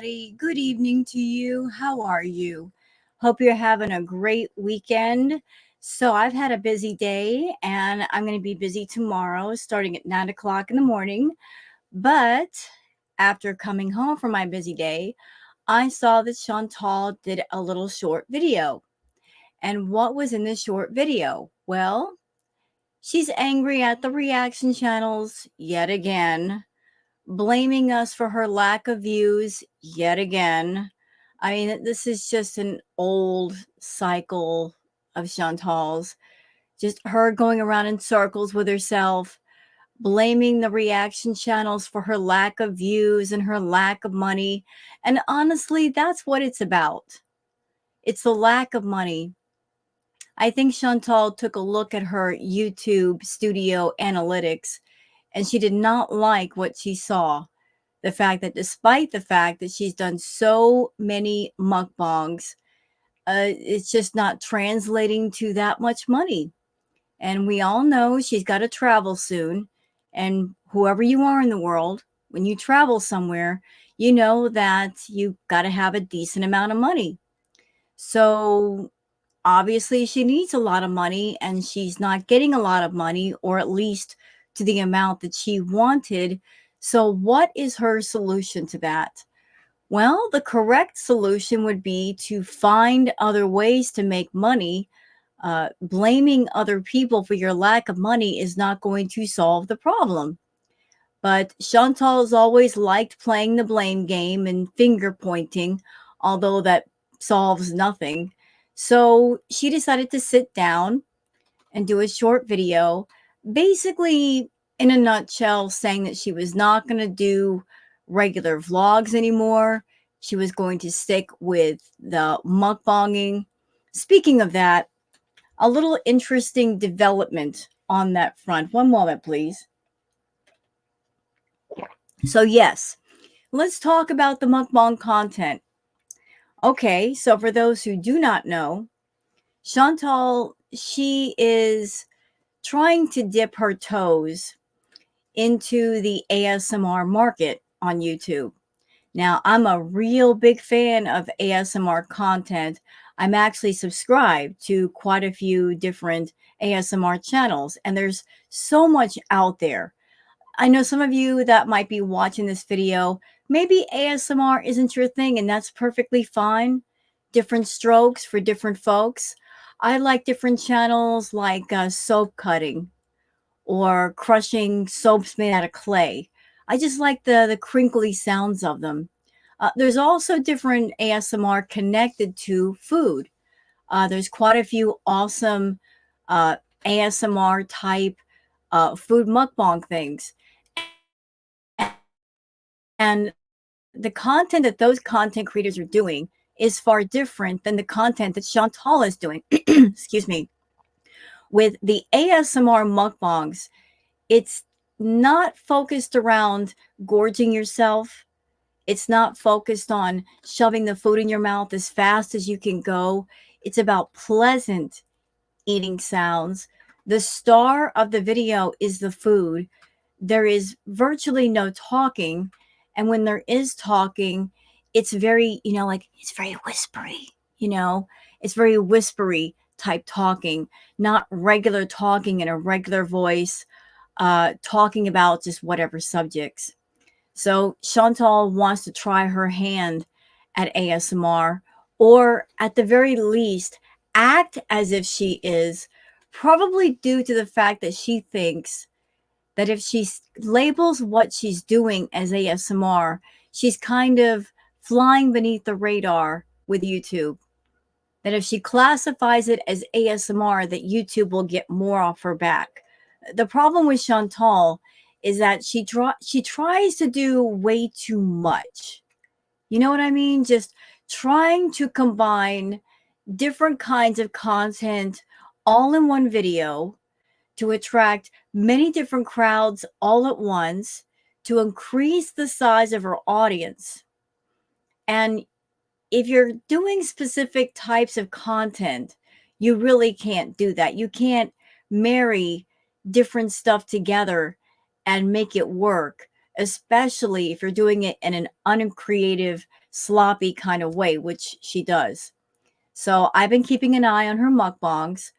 everybody. Good evening to you. How are you? Hope you're having a great weekend. So, I've had a busy day and I'm going to be busy tomorrow starting at 9 o'clock in the morning. But after coming home from my busy day, I saw that Chantal did a little short video. And what was in the short video? Well, she's angry at the reaction channels yet again, blaming us for her lack of views yet again. I mean, this is just an old cycle of Chantal's. Just her going around in circles with herself, blaming the reaction channels for her lack of views and her lack of money. And honestly, that's what it's about. It's the lack of money. I think Chantal took a look at her YouTube studio analytics and she did not like what she saw. The fact that despite the fact that she's done so many mukbangs, it's just not translating to that much money. And we all know she's got to travel soon. And whoever you are in the world, when you travel somewhere, you know that you got to have a decent amount of money. So obviously, she needs a lot of money and she's not getting a lot of money, or at least to the amount that she wanted. So, what is her solution to that? Well, the correct solution would be to find other ways to make money. Blaming other people for your lack of money is not going to solve the problem. But Chantal's always liked playing the blame game and finger pointing, although that solves nothing. So she decided to sit down and do a short video, basically, in a nutshell, saying that she was not going to do regular vlogs anymore. She was going to stick with the mukbanging. Speaking of that, a little interesting development on that front. One moment, please. So, yes, let's talk about the mukbang content. Okay, so for those who do not know, Chantal, she is trying to dip her toes into the ASMR market on YouTube. Now, I'm a real big fan of ASMR content. I'm actually subscribed to quite a few different ASMR channels, and there's so much out there. I know some of you that might be watching this video, maybe ASMR isn't your thing, and that's perfectly fine. Different strokes for different folks. I like different channels like soap cutting or crushing soaps made out of clay. I just like the crinkly sounds of them. There's also different ASMR connected to food. There's quite a few awesome ASMR type food mukbang things. And the content that those content creators are doing is far different than the content that Chantal is doing. Excuse me. With the ASMR mukbangs, it's not focused around gorging yourself. It's not focused on shoving the food in your mouth as fast as you can go. It's about pleasant eating sounds. The star of the video is the food. There is virtually no talking. And when there is talking, it's very, like it's very whispery, it's very whispery type talking, not regular talking in a regular voice, talking about just whatever subjects. So Chantal wants to try her hand at ASMR, or at the very least, act as if she is, probably due to the fact that she thinks that if she labels what she's doing as ASMR, she's kind of flying beneath the radar with YouTube. That if she classifies it as ASMR, that YouTube will get more off her back. The problem with Chantal is that she tries to do way too much. You know what I mean? Just trying to combine different kinds of content all in one video to attract many different crowds all at once, to increase the size of her audience. And if you're doing specific types of content, you really can't do that. You can't marry different stuff together and make it work, especially if you're doing it in an uncreative sloppy kind of way, which she does. So I've been keeping an eye on her mukbangs.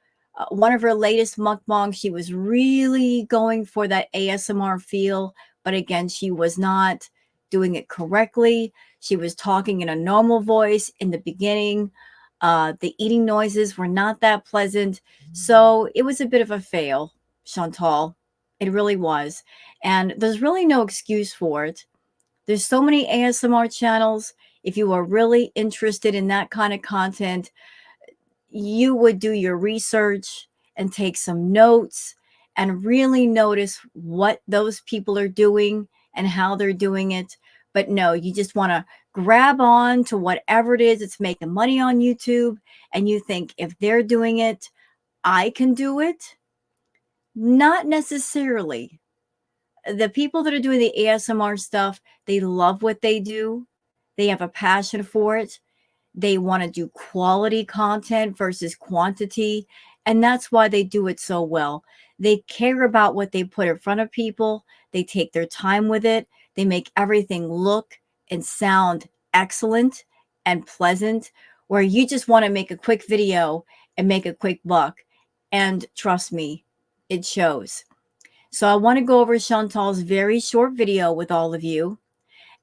One of her latest mukbangs, she was really going for that ASMR feel, but again, she was not doing it correctly. She was talking in a normal voice in the beginning. The eating noises were not that pleasant. So it was a bit of a fail, Chantal. It really was. And there's really no excuse for it. There's so many ASMR channels. If you are really interested in that kind of content, you would do your research and take some notes and really notice what those people are doing and how they're doing it. But no, you just want to grab on to whatever it is that's making money on YouTube. And you think, if they're doing it, I can do it. Not necessarily. The people that are doing the ASMR stuff, they love what they do, they have a passion for it. They want to do quality content versus quantity. And that's why they do it so well. They care about what they put in front of people. They take their time with it. They make everything look and sound excellent and pleasant, where you just want to make a quick video and make a quick buck. And trust me, it shows. So I want to go over Chantal's very short video with all of you,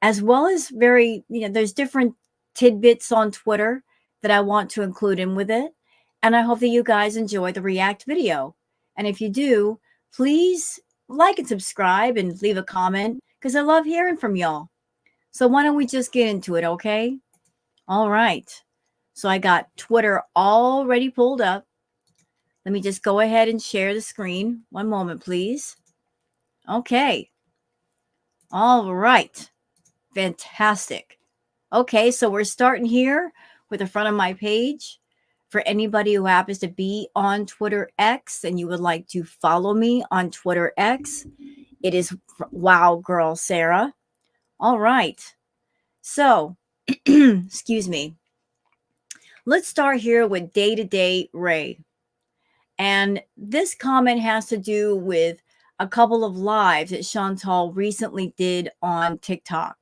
as well as there's different tidbits on Twitter that I want to include in with it. And I hope that you guys enjoy the React video. And if you do, please like and subscribe and leave a comment, because I love hearing from y'all. So why don't we just get into it, okay? All right. So I got Twitter already pulled up. Let me just go ahead and share the screen. One moment, please. Okay. All right. Fantastic. Okay, so we're starting here with the front of my page. For anybody who happens to be on Twitter X and you would like to follow me on Twitter X, it is Wow Girl Sarah. All right. So, excuse me. Let's start here with Day to Day Ray. And this comment has to do with a couple of lives that Chantal recently did on TikTok.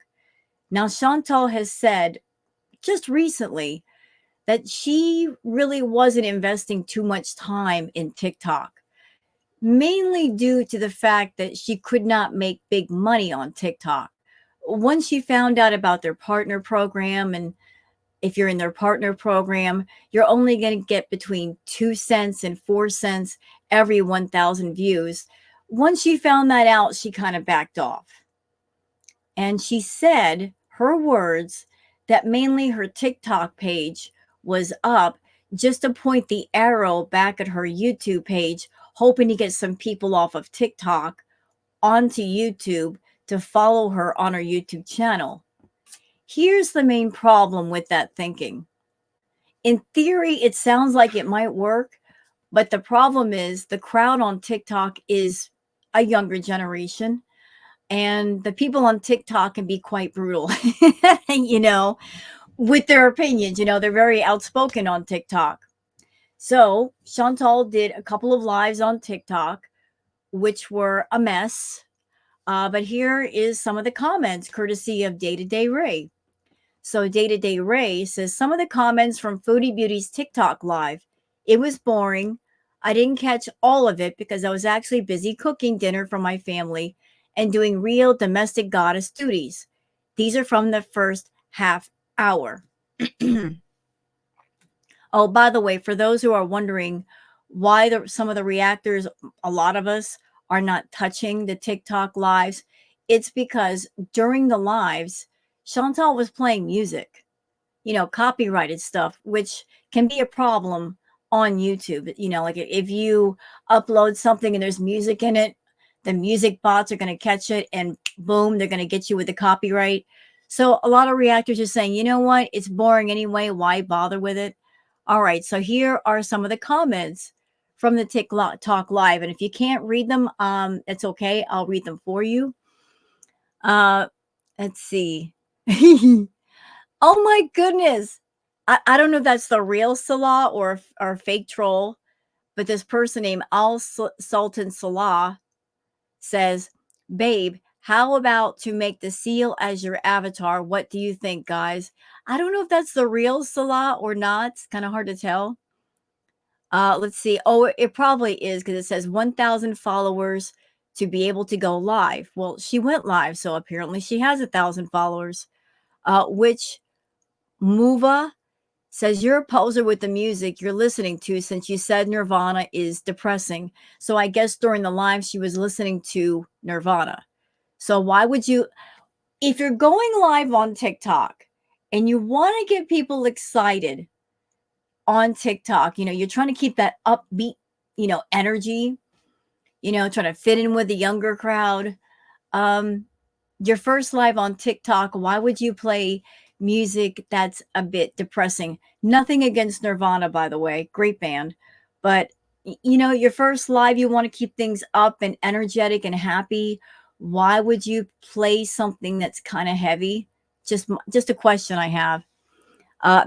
Now, Chantal has said just recently that she really wasn't investing too much time in TikTok, mainly due to the fact that she could not make big money on TikTok. Once she found out about their partner program, and if you're in their partner program, you're only going to get between 2 cents and 4 cents every 1,000 views. Once she found that out, she kind of backed off. And she said, her words, that mainly her TikTok page was up just to point the arrow back at her YouTube page, hoping to get some people off of TikTok onto YouTube to follow her on her YouTube channel. Here's the main problem with that thinking. In theory, it sounds like it might work, but the problem is the crowd on TikTok is a younger generation. And the people on TikTok can be quite brutal, with their opinions. They're very outspoken on TikTok. So Chantal did a couple of lives on TikTok, which were a mess. But here is some of the comments, courtesy of Day to Day Ray. So Day to Day Ray says, some of the comments from Foodie Beauty's TikTok live. It was boring. I didn't catch all of it because I was actually busy cooking dinner for my family and doing real domestic goddess duties. These are from the first half hour. Oh, by the way, for those who are wondering why some of the reactors, a lot of us, are not touching the TikTok lives, it's because during the lives, Chantal was playing music, copyrighted stuff, which can be a problem on YouTube. Like if you upload something and there's music in it, the music bots are going to catch it and boom, they're going to get you with the copyright. So a lot of reactors are saying, you know what? It's boring anyway. Why bother with it? All right. So here are some of the comments from the TikTok live. And if you can't read them, it's okay. I'll read them for you. Let's see. Oh my goodness. I don't know if that's the real Salah or fake troll, but this person named Al Sultan Salah says, babe, How about to make the seal as your avatar? What do you think, guys? I don't know if that's the real Salah or not. It's kind of hard to tell. Let's see. Oh, it probably is because it says 1,000 followers to be able to go live. Well, she went live, so apparently she has 1,000 followers. Which Muva says you're a poser with the music you're listening to since you said Nirvana is depressing. So I guess during the live she was listening to Nirvana. So why would you, if you're going live on TikTok and you want to get people excited on TikTok, you're trying to keep that upbeat, energy, trying to fit in with the younger crowd. Um, your first live on TikTok, why would you play music that's a bit depressing? Nothing against Nirvana, by the way, great band. But, your first live, you want to keep things up and energetic and happy. Why would you play something that's kind of heavy? Just a question I have.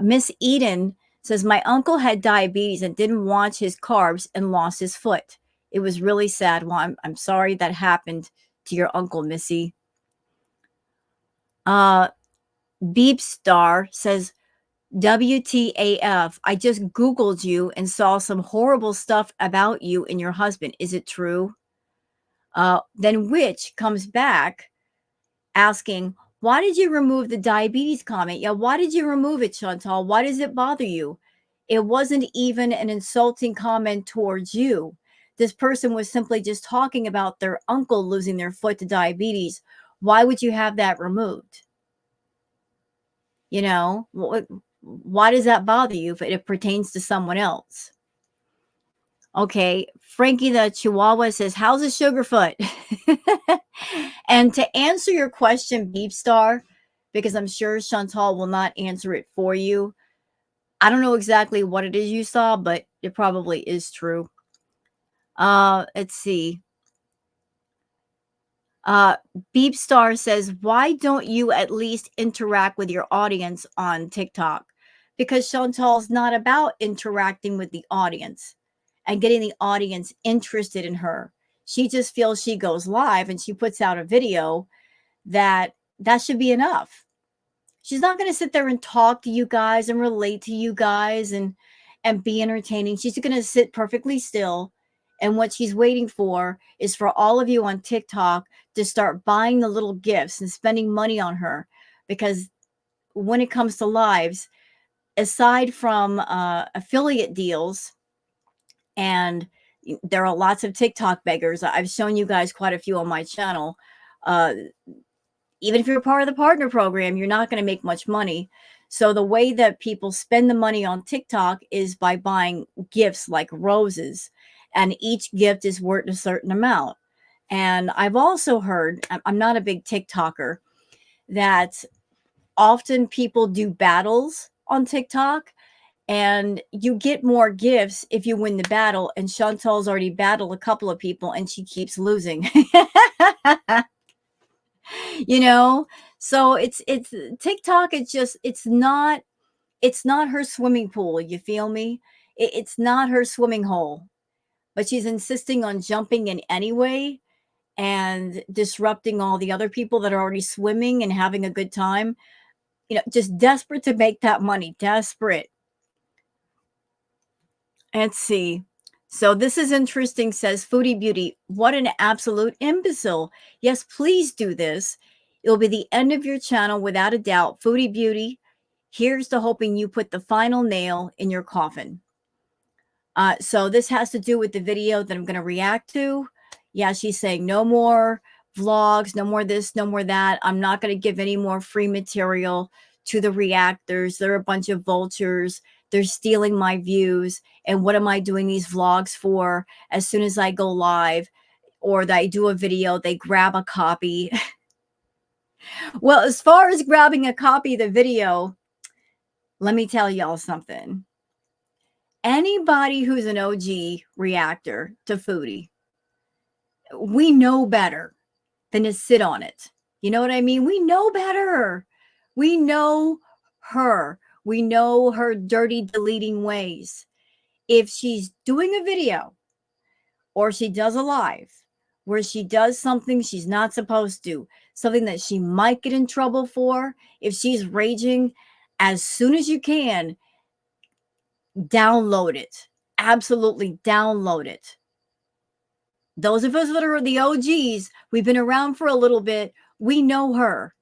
Miss Eden says, my uncle had diabetes and didn't watch his carbs and lost his foot. It was really sad. Well, I'm sorry that happened to your uncle, Missy. Beep Star says, WTAF, I just Googled you and saw some horrible stuff about you and your husband. Is it true? Then Witch comes back asking, why did you remove the diabetes comment? Yeah, why did you remove it, Chantal? Why does it bother you? It wasn't even an insulting comment towards you. This person was simply just talking about their uncle losing their foot to diabetes. Why would you have that removed? Why does that bother you if it pertains to someone else? Okay, Frankie the Chihuahua says, how's a Sugarfoot? And to answer your question, Beep Star, because I'm sure Chantal will not answer it for you. I don't know exactly what it is you saw, but it probably is true. Let's see. Beep Star says, why don't you at least interact with your audience on TikTok? Because Chantal's not about interacting with the audience and getting the audience interested in her. She just feels she goes live and she puts out a video that should be enough. She's not going to sit there and talk to you guys and relate to you guys and be entertaining. She's going to sit perfectly still. And what she's waiting for is for all of you on TikTok to start buying the little gifts and spending money on her. Because when it comes to lives, aside from affiliate deals, and there are lots of TikTok beggars. I've shown you guys quite a few on my channel. Even if you're part of the partner program, you're not going to make much money. So the way that people spend the money on TikTok is by buying gifts like roses, and each gift is worth a certain amount. And I've also heard, I'm not a big TikToker, that often people do battles on TikTok and you get more gifts if you win the battle. And Chantal's already battled a couple of people and she keeps losing. So it's TikTok. It's not her swimming pool. You feel me? It's not her swimming hole, but she's insisting on jumping in anyway and disrupting all the other people that are already swimming and having a good time. Just desperate to make that money. Desperate. Let's see. So this is interesting, says Foodie Beauty. What an absolute imbecile. Yes, please do this. It'll be the end of your channel without a doubt. Foodie Beauty, here's to hoping you put the final nail in your coffin. So this has to do with the video that I'm going to react to. Yeah, she's saying no more vlogs, no more this, no more that. I'm not going to give any more free material to the reactors. They're a bunch of vultures. They're stealing my views. And what am I doing these vlogs for? As soon as I go live or that I do a video, they grab a copy. Well, as far as grabbing a copy of the video, let me tell y'all something. Anybody who's an OG reactor to Foodie, we know better than to sit on it. You know what I mean? We know better. We know her. We know her dirty deleting ways. If she's doing a video or she does a live where she does something she's not supposed to, something that she might get in trouble for, if she's raging, as soon as you can, download it. Absolutely download it. Those of us that are the OGs, we've been around for a little bit, we know her.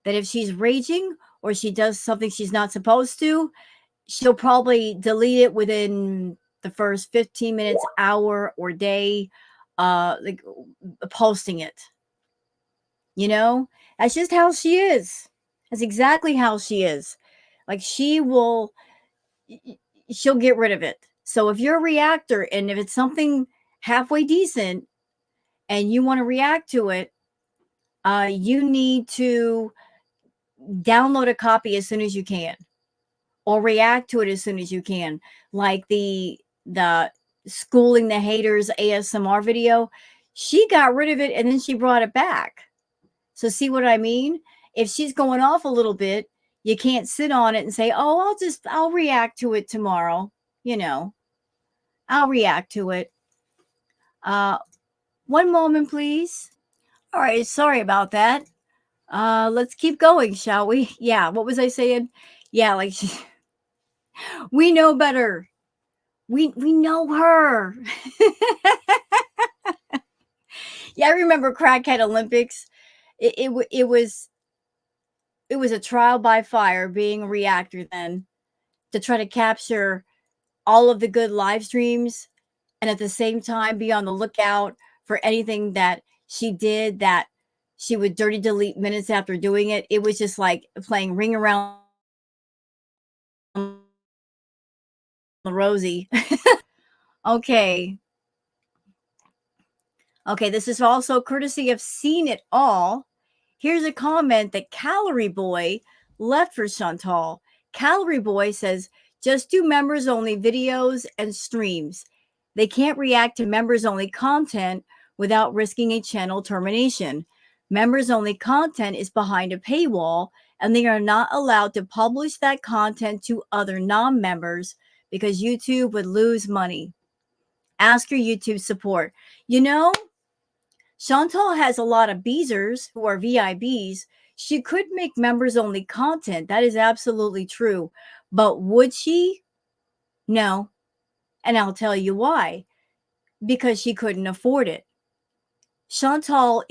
That if she's raging or she does something she's not supposed to, she'll probably delete it within the first 15 minutes, hour, or day, like posting it. You know, that's just how she is. That's exactly how she is. Like she'll get rid of it. So if you're a reactor and if it's something halfway decent and you want to react to it, you need to download a copy as soon as you can, or react to it as soon as you can. Like the schooling the haters ASMR video, she got rid of it and then she brought it back. So see what I mean? If she's going off a little bit, you can't sit on it and say, "Oh, I'll react to it tomorrow." You know, I'll react to it. Uh, one moment, please. All right, sorry about that. Let's keep going, shall we? Yeah, what was I saying? Yeah, like we know better. We know her. Yeah, I remember Crackhead Olympics. It was a trial by fire being a reactor then, to try to capture all of the good live streams and at the same time be on the lookout for anything that she did that she would dirty delete minutes after doing it. It was just like playing Ring Around the Rosie. Okay. Okay, this is also courtesy of Seen It All. Here's a comment that Calorie Boy left for Chantal. Calorie Boy says, just do members only videos and streams. They can't react to members only content without risking a channel termination. Members only content is behind a paywall, and they are not allowed to publish that content to other non members because YouTube would lose money. Ask your YouTube support. You know, Chantal has a lot of Beezers who are VIBs. She could make members only content. That is absolutely true. But would she? No. And I'll tell you why. Because she couldn't afford it. Chantal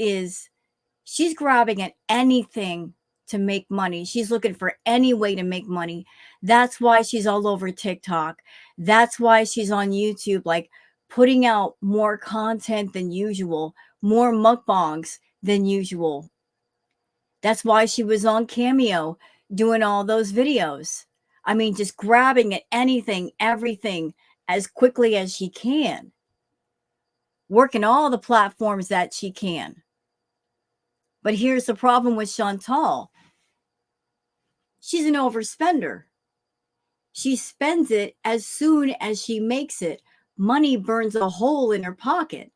she's grabbing at anything to make money. She's looking for any way to make money. That's why she's all over TikTok. That's why she's on YouTube, like putting out more content than usual, more mukbangs than usual. That's why she was on Cameo doing all those videos. I mean, just grabbing at anything, everything as quickly as she can, working all the platforms that she can. But here's the problem with Chantal. She's an overspender. She spends it as soon as she makes it. Money burns a hole in her pocket.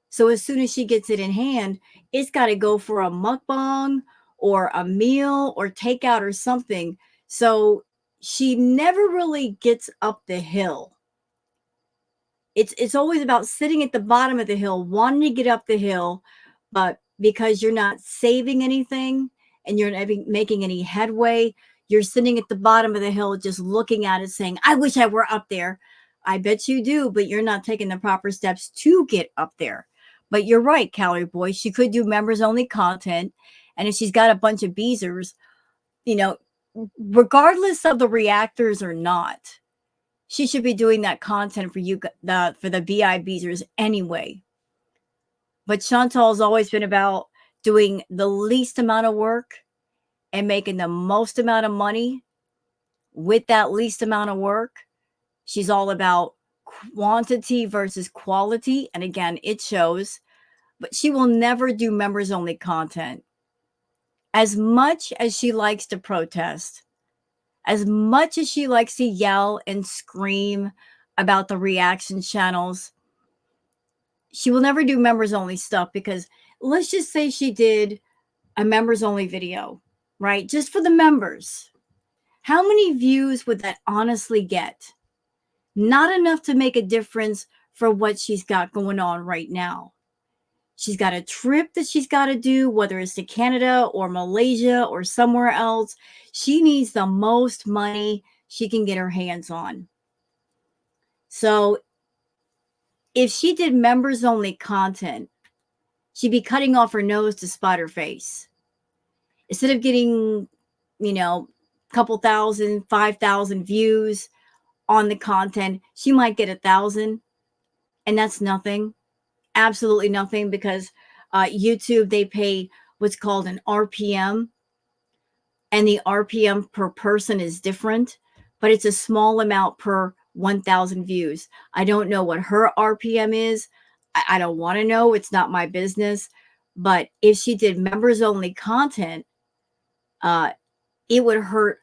So as soon as she gets it in hand, it's got to go for a mukbang or a meal or takeout or something. So she never really gets up the hill. It's always about sitting at the bottom of the hill, wanting to get up the hill, but because you're not saving anything and you're not making any headway, you're sitting at the bottom of the hill just looking at it saying, I wish I were up there. I bet you do, but you're not taking the proper steps to get up there. But you're right, Calorie Boy. She could do members only content. And if she's got a bunch of Beezers, you know, regardless of the reactors or not, she should be doing that content for you, for the BI Beezers anyway. But Chantal's always been about doing the least amount of work and making the most amount of money with that least amount of work. She's all about quantity versus quality. And again, it shows. But she will never do members only content. As much as she likes to protest, as much as she likes to yell and scream about the reaction channels, she will never do members only stuff, because let's just say she did a members only video, right? Just for the members. How many views would that honestly get? Not enough to make a difference for what she's got going on right now. She's got a trip that she's got to do, whether it's to Canada or Malaysia or somewhere else. She needs the most money she can get her hands on. So if she did members only content, she'd be cutting off her nose to spot her face. Instead of getting, couple thousand, 5,000 views on the content, she might get 1,000. And that's nothing, absolutely nothing, because YouTube, they pay what's called an RPM, and the RPM per person is different, but it's a small amount per 1,000 views. I don't know what her RPM is. I don't want to know. It's not my business. But if she did members only content, it would hurt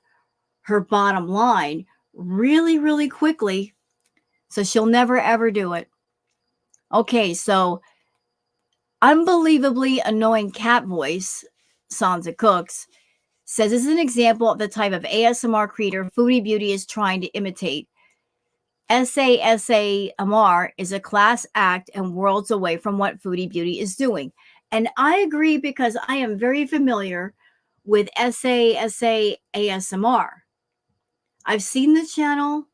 her bottom line really, really quickly. So she'll never, ever do it. Okay, so unbelievably annoying cat voice, Sansa Cooks, says this is an example of the type of ASMR creator Foodie Beauty is trying to imitate. SASMR is a class act and worlds away from what Foodie Beauty is doing. And I agree, because I am very familiar with ASMR. I've seen the channel,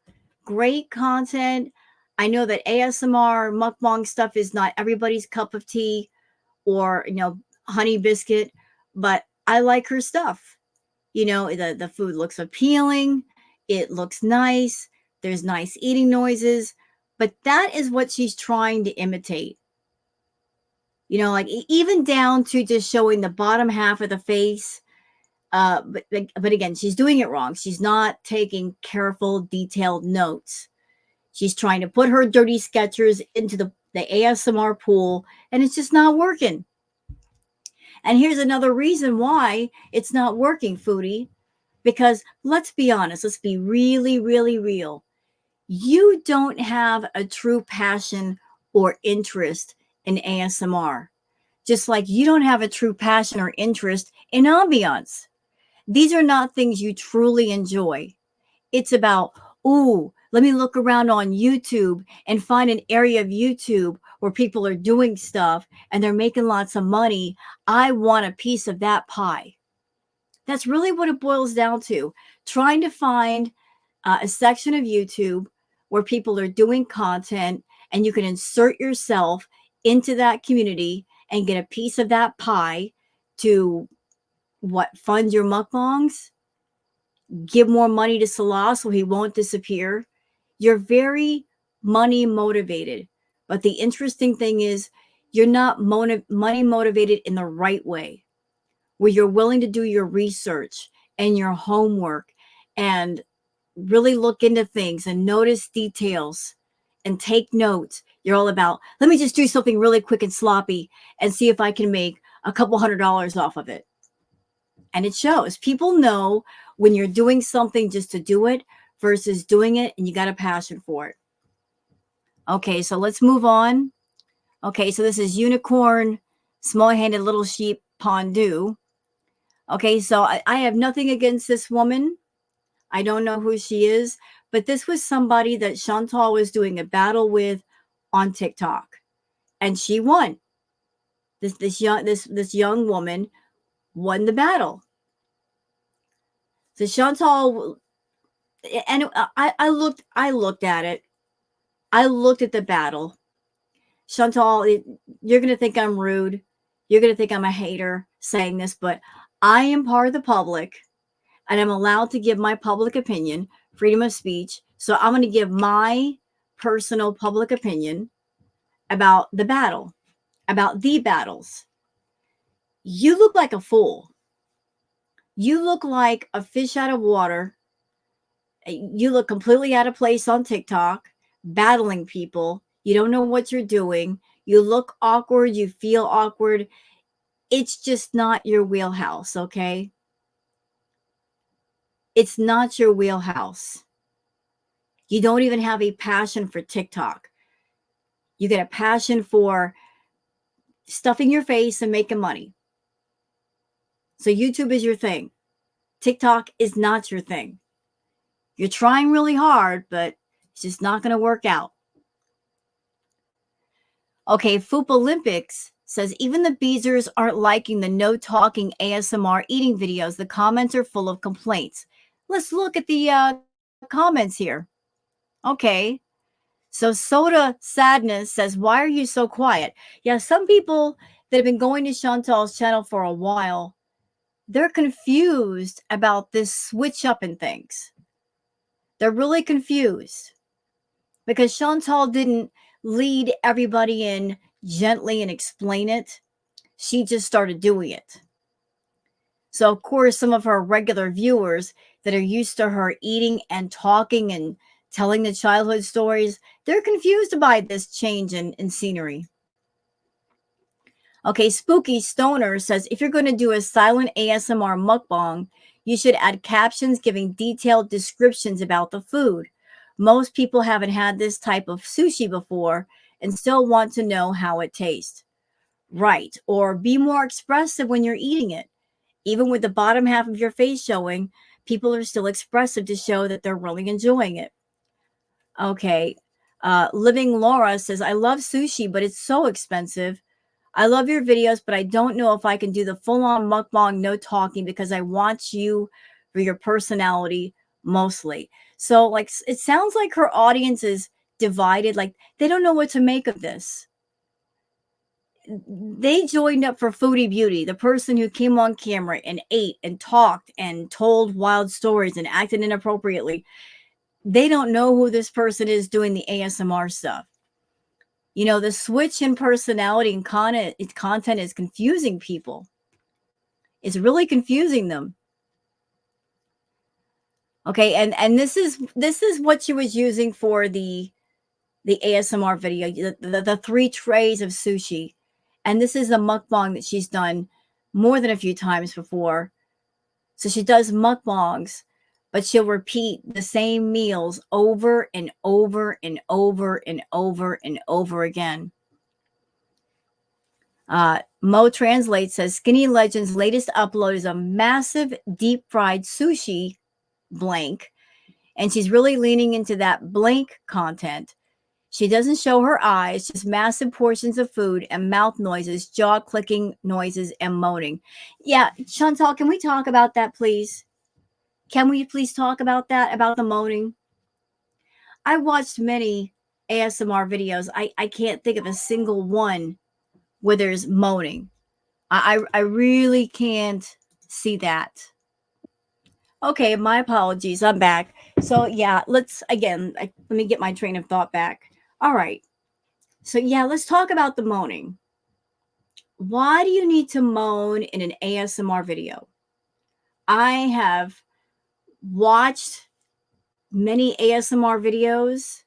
great content. I know that ASMR mukbang stuff is not everybody's cup of tea or, honey biscuit, but I like her stuff. The food looks appealing. It looks nice. There's nice eating noises, but that is what she's trying to imitate. Like even down to just showing the bottom half of the face. But again, she's doing it wrong. She's not taking careful, detailed notes. She's trying to put her dirty Skechers into the ASMR pool, and it's just not working. And here's another reason why it's not working, Foodie, because let's be honest, let's be really, really real. You don't have a true passion or interest in ASMR, just like you don't have a true passion or interest in ambiance. These are not things you truly enjoy. It's about, ooh, let me look around on YouTube and find an area of YouTube where people are doing stuff and they're making lots of money. I want a piece of that pie. That's really what it boils down to. Trying to find a section of YouTube where people are doing content and you can insert yourself into that community and get a piece of that pie to fund your mukbangs, give more money to Salah so he won't disappear. You're very money motivated. But the interesting thing is you're not money motivated in the right way, where you're willing to do your research and your homework and really look into things and notice details and take notes. You're all about, let me just do something really quick and sloppy and see if I can make a couple $100 off of it. And it shows. People know when you're doing something just to do it versus doing it and you got a passion for it. Okay, so let's move on. Okay, so this is Unicorn, Small-Handed Little Sheep, Pondu. Okay, so I have nothing against this woman. I don't know who she is, but this was somebody that Chantal was doing a battle with on TikTok, and she won. This young woman won the battle. So Chantal, and I looked at it. I looked at the battle. Chantal, you're going to think I'm rude. You're going to think I'm a hater saying this, but I am part of the public and I'm allowed to give my public opinion, freedom of speech. So I'm going to give my personal public opinion about the battle, about the battles. You look like a fool. You look like a fish out of water. You look completely out of place on TikTok, battling people. You don't know what you're doing. You look awkward. You feel awkward. It's just not your wheelhouse, okay? It's not your wheelhouse. You don't even have a passion for TikTok. You get a passion for stuffing your face and making money. So YouTube is your thing. TikTok is not your thing. You're trying really hard, but it's just not going to work out. Okay, Foop Olympics says, even the Beezers aren't liking the no talking ASMR eating videos. The comments are full of complaints. Let's look at the comments here. Okay. So Soda Sadness says, why are you so quiet? Yeah, some people that have been going to Chantal's channel for a while, they're confused about this switch up in things. They're really confused because Chantal didn't lead everybody in gently and explain it. She just started doing it. So, of course, some of her regular viewers that are used to her eating and talking and telling the childhood stories, they're confused by this change in scenery. Okay, Spooky Stoner says, if you're going to do a silent ASMR mukbang, you should add captions giving detailed descriptions about the food. Most people haven't had this type of sushi before and still want to know how it tastes. Right. Or be more expressive when you're eating it. Even with the bottom half of your face showing, people are still expressive to show that they're really enjoying it. Okay. Living Laura says, I love sushi, but it's so expensive. I love your videos, but I don't know if I can do the full-on mukbang, no talking, because I want you for your personality mostly. So, like, it sounds like her audience is divided. Like, they don't know what to make of this. They joined up for Foodie Beauty, the person who came on camera and ate and talked and told wild stories and acted inappropriately. They don't know who this person is doing the ASMR stuff. You know, the switch in personality and content is confusing people. It's really confusing them. Okay, and this is what she was using for the ASMR video, the 3 trays of sushi. And this is a mukbang that she's done more than a few times before. So she does mukbangs, but she'll repeat the same meals over and over and over and over and over again. Mo Translate says, Skinny Legend's latest upload is a massive deep fried sushi blank, and she's really leaning into that blank content. She doesn't show her eyes, just massive portions of food and mouth noises, jaw clicking noises, and moaning. Yeah, Chantal, can we talk about that, please? Can we please talk about that, about the moaning? I watched many ASMR videos. I can't think of a single one where there's moaning. I really can't see that. Okay, my apologies. I'm back. So yeah, let me get my train of thought back. All right. So yeah, let's talk about the moaning. Why do you need to moan in an ASMR video? I have watched many ASMR videos,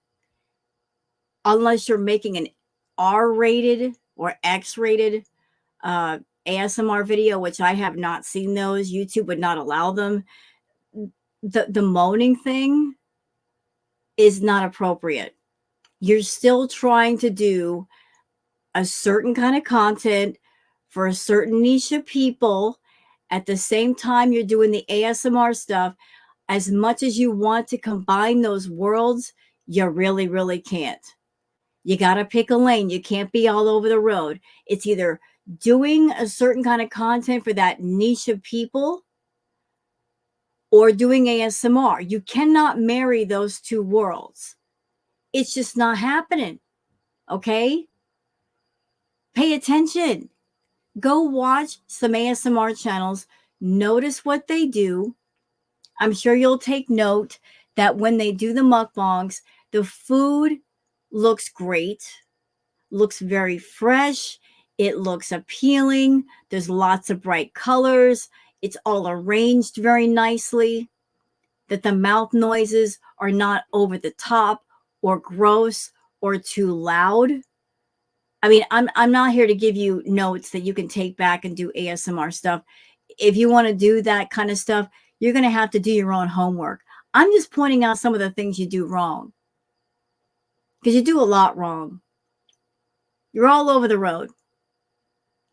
unless you're making an R-rated or X-rated ASMR video, which I have not seen those. YouTube would not allow them. The moaning thing is not appropriate. You're still trying to do a certain kind of content for a certain niche of people. At the same time, you're doing the ASMR stuff. As much as you want to combine those worlds, you really, really can't. You got to pick a lane. You can't be all over the road. It's either doing a certain kind of content for that niche of people or doing ASMR. You cannot marry those two worlds. It's just not happening. Okay? Pay attention. Go watch some ASMR channels. Notice what they do. I'm sure you'll take note that when they do the mukbangs, the food looks great, looks very fresh. It looks appealing. There's lots of bright colors. It's all arranged very nicely. That the mouth noises are not over the top or gross or too loud. I mean, I'm not here to give you notes that you can take back and do ASMR stuff. If you want to do that kind of stuff, you're going to have to do your own homework. I'm just pointing out some of the things you do wrong, because you do a lot wrong. You're all over the road.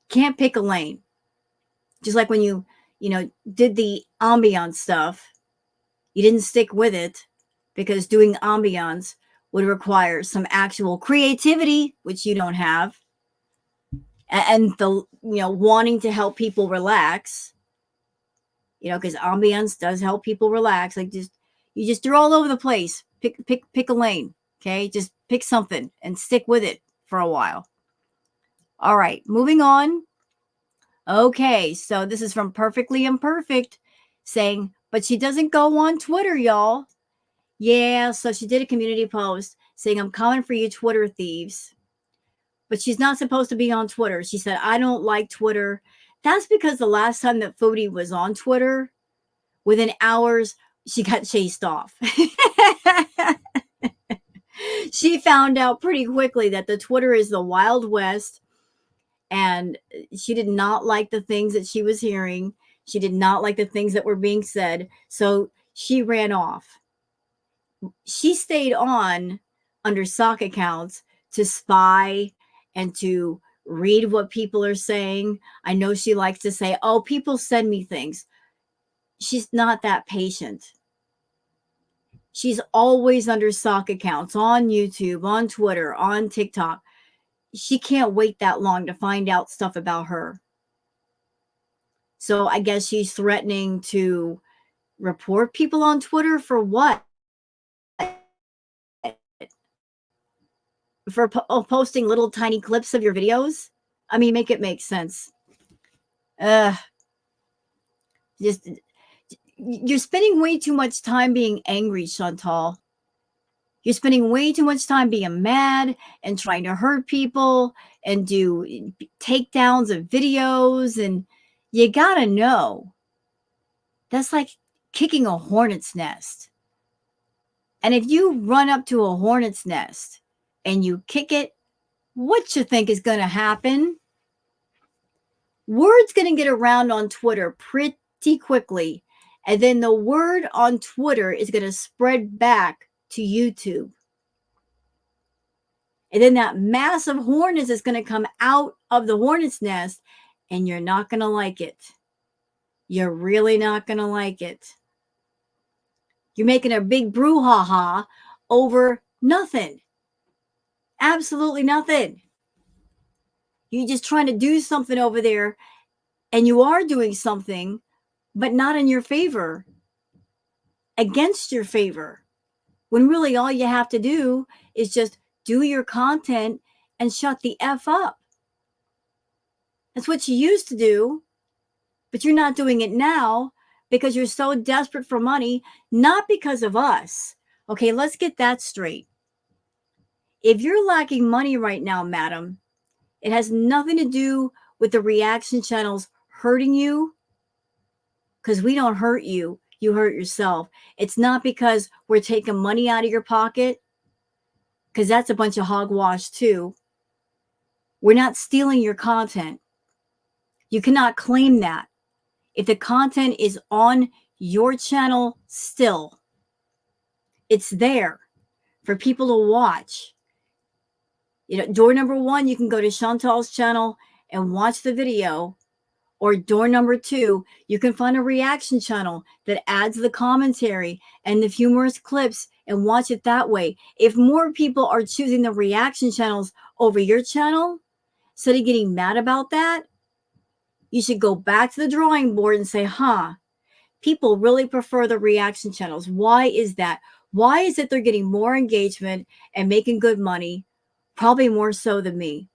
Can't pick a lane. Just like when you did the ambiance stuff, you didn't stick with it because doing ambiance would require some actual creativity, which you don't have. and the wanting to help people relax, because ambience does help people relax. Like you're all over the place. Pick a lane. Okay, just pick something and stick with it for a while. All right, moving on. Okay, so this is from Perfectly Imperfect saying, but she doesn't go on Twitter, y'all. Yeah, so she did a community post saying, I'm coming for you, Twitter thieves. But she's not supposed to be on Twitter. She said, I don't like Twitter. That's because the last time that Fraudy was on Twitter, within hours, she got chased off. She found out pretty quickly that the Twitter is the Wild West, and she did not like the things that she was hearing. She did not like the things that were being said. So she ran off. She stayed on under sock accounts to spy and to read what people are saying. I know she likes to say, oh, people send me things. She's not that patient. She's always under sock accounts on YouTube, on Twitter, on TikTok. She can't wait that long to find out stuff about her. So I guess she's threatening to report people on Twitter for what? For posting little tiny clips of your videos? I mean, make it make sense. Just you're spending way too much time being angry, Chantal. You're spending way too much time being mad and trying to hurt people and do takedowns of videos. And you gotta know that's like kicking a hornet's nest. And if you run up to a hornet's nest and you kick it, what you think is going to happen? Word's going to get around on Twitter pretty quickly. And then the word on Twitter is going to spread back to YouTube. And then that mass of hornets is going to come out of the hornet's nest, and you're not going to like it. You're really not going to like it. You're making a big brouhaha over nothing. Absolutely nothing. You're just trying to do something over there, and you are doing something, but not in your favor, against your favor. When really all you have to do is just do your content and shut the F up. That's what you used to do, but you're not doing it now because you're so desperate for money, not because of us. Okay, let's get that straight. If you're lacking money right now, madam, it has nothing to do with the reaction channels hurting you, because we don't hurt you. You hurt yourself. It's not because we're taking money out of your pocket, because that's a bunch of hogwash too. We're not stealing your content. You cannot claim that. If the content is on your channel still, it's there for people to watch. Door number one, you can go to Chantal's channel and watch the video. Or door number two, you can find a reaction channel that adds the commentary and the humorous clips and watch it that way. If more people are choosing the reaction channels over your channel, instead of getting mad about that, you should go back to the drawing board and say, people really prefer the reaction channels. Why is that? Why is it they're getting more engagement and making good money? Probably more so than me.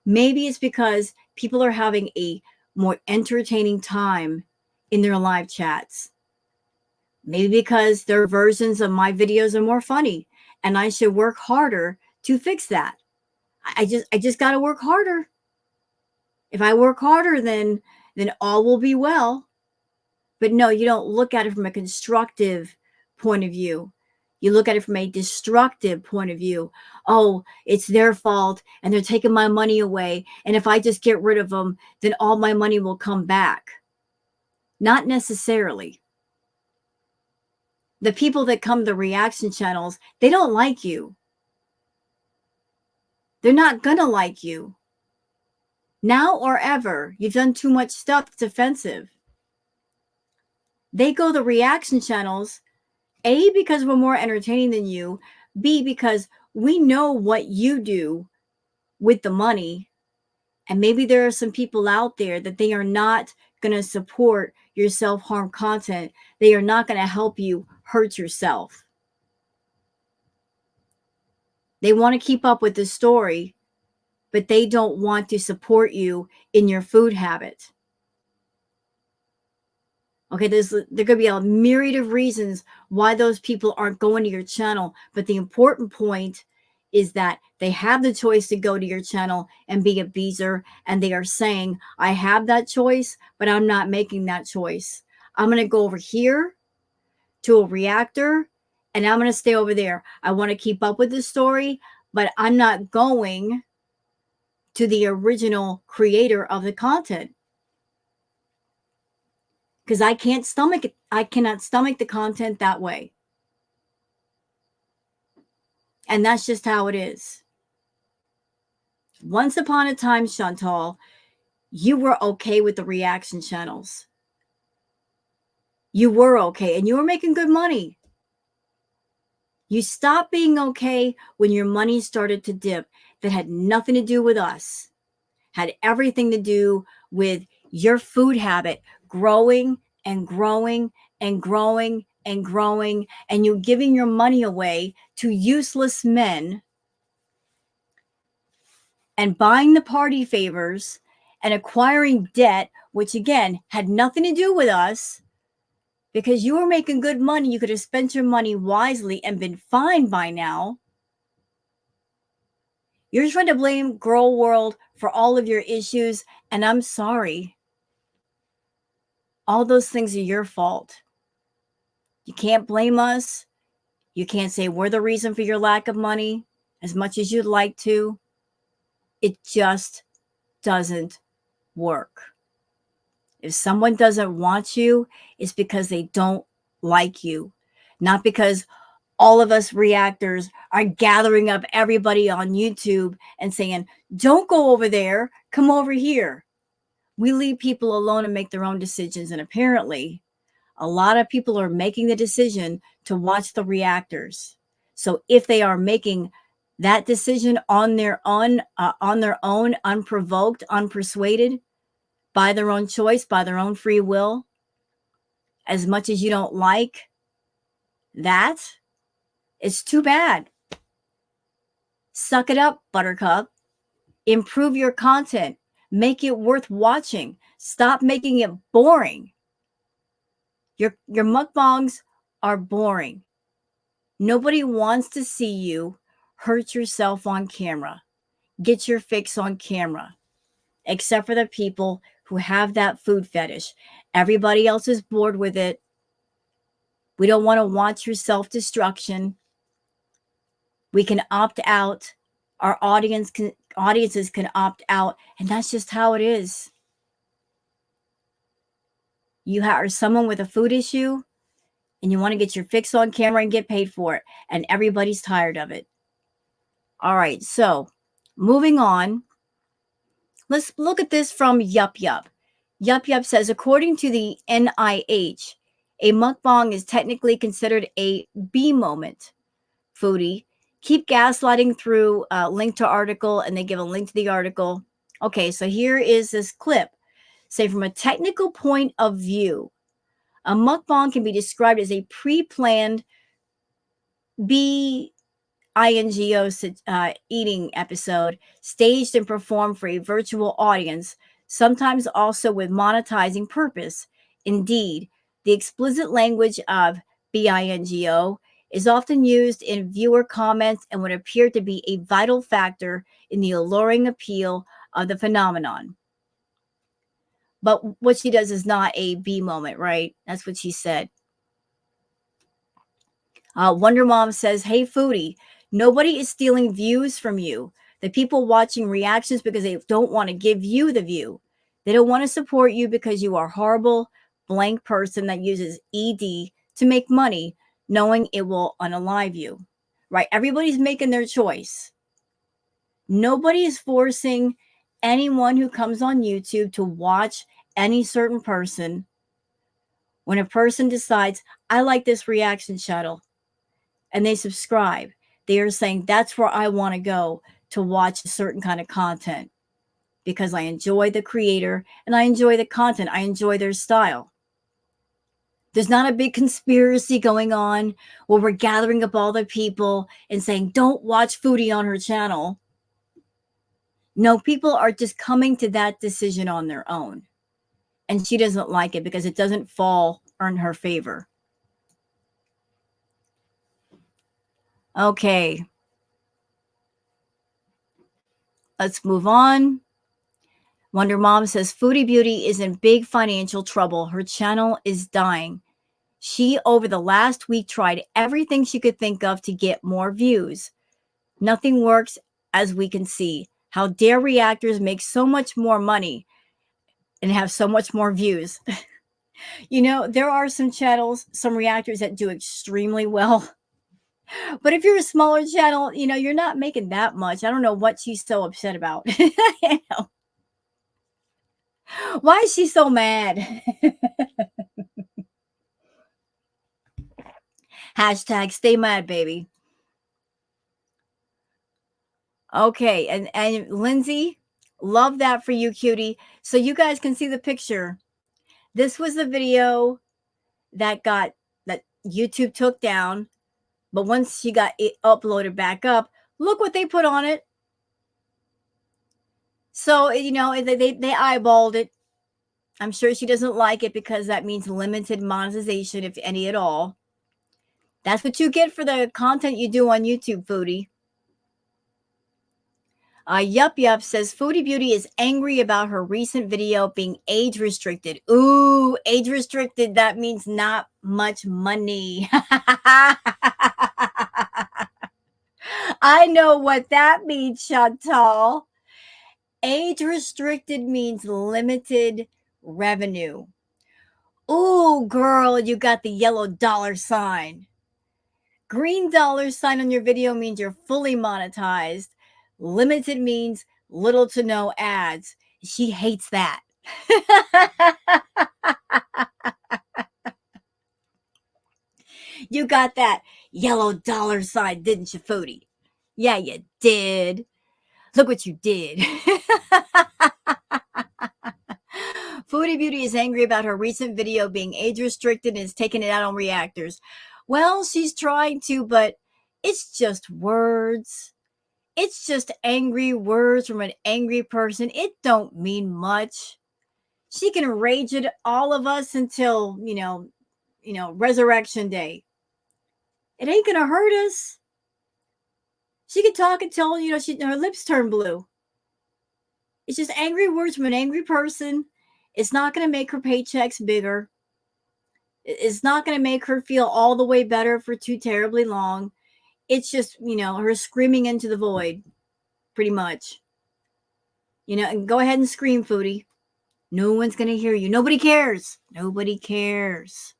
Maybe it's because people are having a more entertaining time in their live chats. Maybe because their versions of my videos are more funny, and I should work harder to fix that. I just got to work harder. If I work harder, then all will be well. But no, you don't look at it from a constructive point of view. You look at it from a destructive point of view. Oh, it's their fault and they're taking my money away. And if I just get rid of them, then all my money will come back. Not necessarily. The people that come to the reaction channels, they don't like you. They're not going to like you. Now or ever, you've done too much stuff that's offensive. They go to the reaction channels, A, because we're more entertaining than you, B, because we know what you do with the money. And maybe there are some people out there that they are not going to support your self-harm content. They are not going to help you hurt yourself. They want to keep up with the story, but they don't want to support you in your food habit. Okay, there could be a myriad of reasons why those people aren't going to your channel, but the important point is that they have the choice to go to your channel and be a beezer, and they are saying, I have that choice, but I'm not making that choice. I'm going to go over here to a reactor, and I'm going to stay over there. I want to keep up with the story, but I'm not going to the original creator of the content, because I can't stomach it. I cannot stomach the content that way. And that's just how it is. Once upon a time, Chantal, you were okay with the reaction channels. You were okay, and you were making good money. You stopped being okay when your money started to dip. That had nothing to do with us. Had everything to do with your food habit growing and growing and growing and growing, and you giving your money away to useless men and buying the party favors and acquiring debt, which again had nothing to do with us, because you were making good money. You could have spent your money wisely and been fine by now. You're trying to blame Girl World for all of your issues, and I'm sorry. All those things are your fault. You can't blame us. You can't say we're the reason for your lack of money as much as you'd like to. It just doesn't work. If someone doesn't want you, it's because they don't like you, not because all of us reactors are gathering up everybody on YouTube and saying, don't go over there, come over here. We leave people alone and make their own decisions. And apparently, a lot of people are making the decision to watch the reactors. So if they are making that decision on their own, unprovoked, unpersuaded, by their own choice, by their own free will, as much as you don't like that, it's too bad. Suck it up, Buttercup. Improve your content. Make it worth watching. Stop making it boring. Your mukbangs are boring. Nobody wants to see you hurt yourself on camera. Get your fix on camera, except for the people who have that food fetish. Everybody else is bored with it. We don't want to watch your self-destruction. We can opt out. Our audiences can opt out, and that's just how it is. You are someone with a food issue, and you want to get your fix on camera and get paid for it, and everybody's tired of it. All right, so moving on. Let's look at this from Yup Yup. Yup Yup says, according to the NIH, a mukbang is technically considered a B moment. Foodie, keep gaslighting through link to article, and they give a link to the article. Okay, so here is this clip. Say, from a technical point of view, a mukbang can be described as a pre-planned B INGO eating episode, staged and performed for a virtual audience, sometimes also with monetizing purpose. Indeed, the explicit language of BINGO is often used in viewer comments and would appear to be a vital factor in the alluring appeal of the phenomenon. But what she does is not a B moment, right? That's what she said. Wonder Mom says, hey, Foodie, nobody is stealing views from you. The people watching reactions because they don't want to give you the view. They don't want to support you because you are a horrible, blank person that uses ED to make money, knowing it will unalive you. Right? Everybody's making their choice. Nobody is forcing anyone who comes on YouTube to watch any certain person. When a person decides, I like this reaction channel, and they subscribe, they are saying, that's where I want to go to watch a certain kind of content. because I enjoy the creator and I enjoy the content. I enjoy their style. There's not a big conspiracy going on where we're gathering up all the people and saying, don't watch Foodie on her channel. No, people are just coming to that decision on their own. And she doesn't like it because it doesn't fall in her favor. Okay. Let's move on. Wonder Mom says Foodie Beauty is in big financial trouble. Her channel is dying. She, over the last week, tried everything she could think of to get more views. Nothing works, as we can see. How dare reactors make so much more money and have so much more views? You know, there are some channels, some reactors that do extremely well. But if you're a smaller channel, you know, you're not making that much. I don't know what she's so upset about. You know? Why is she so mad? Hashtag stay mad, baby. Okay, and Lindsay, love that for you, cutie. So you guys can see the picture. This was the video that YouTube took down, but once she got it uploaded back up, look what they put on it. So you know they eyeballed it. I'm sure she doesn't like it because that means limited monetization, if any at all. That's what you get for the content you do on YouTube, Foodie. Yup says Foodie Beauty is angry about her recent video being age restricted. Ooh, age restricted. That means not much money. I know what that means, Chantal. Age restricted means limited revenue. Ooh, girl, you got the yellow dollar sign. Green dollar sign on your video means you're fully monetized. Limited means little to no ads. She hates that. You got that yellow dollar sign, didn't you, Foodie? Yeah, you did. Look what you did. Foodie Beauty is angry about her recent video being age restricted and is taking it out on reactors. Well, she's trying to, but it's just words. It's just angry words from an angry person. It don't mean much. She can rage at all of us until, resurrection day. It ain't going to hurt us. She can talk until, her lips turn blue. It's just angry words from an angry person. It's not going to make her paychecks bigger. It's not going to make her feel all the way better for too terribly long. It's just, her screaming into the void, pretty much. And go ahead and scream, Foodie. No one's going to hear you. Nobody cares. Nobody cares.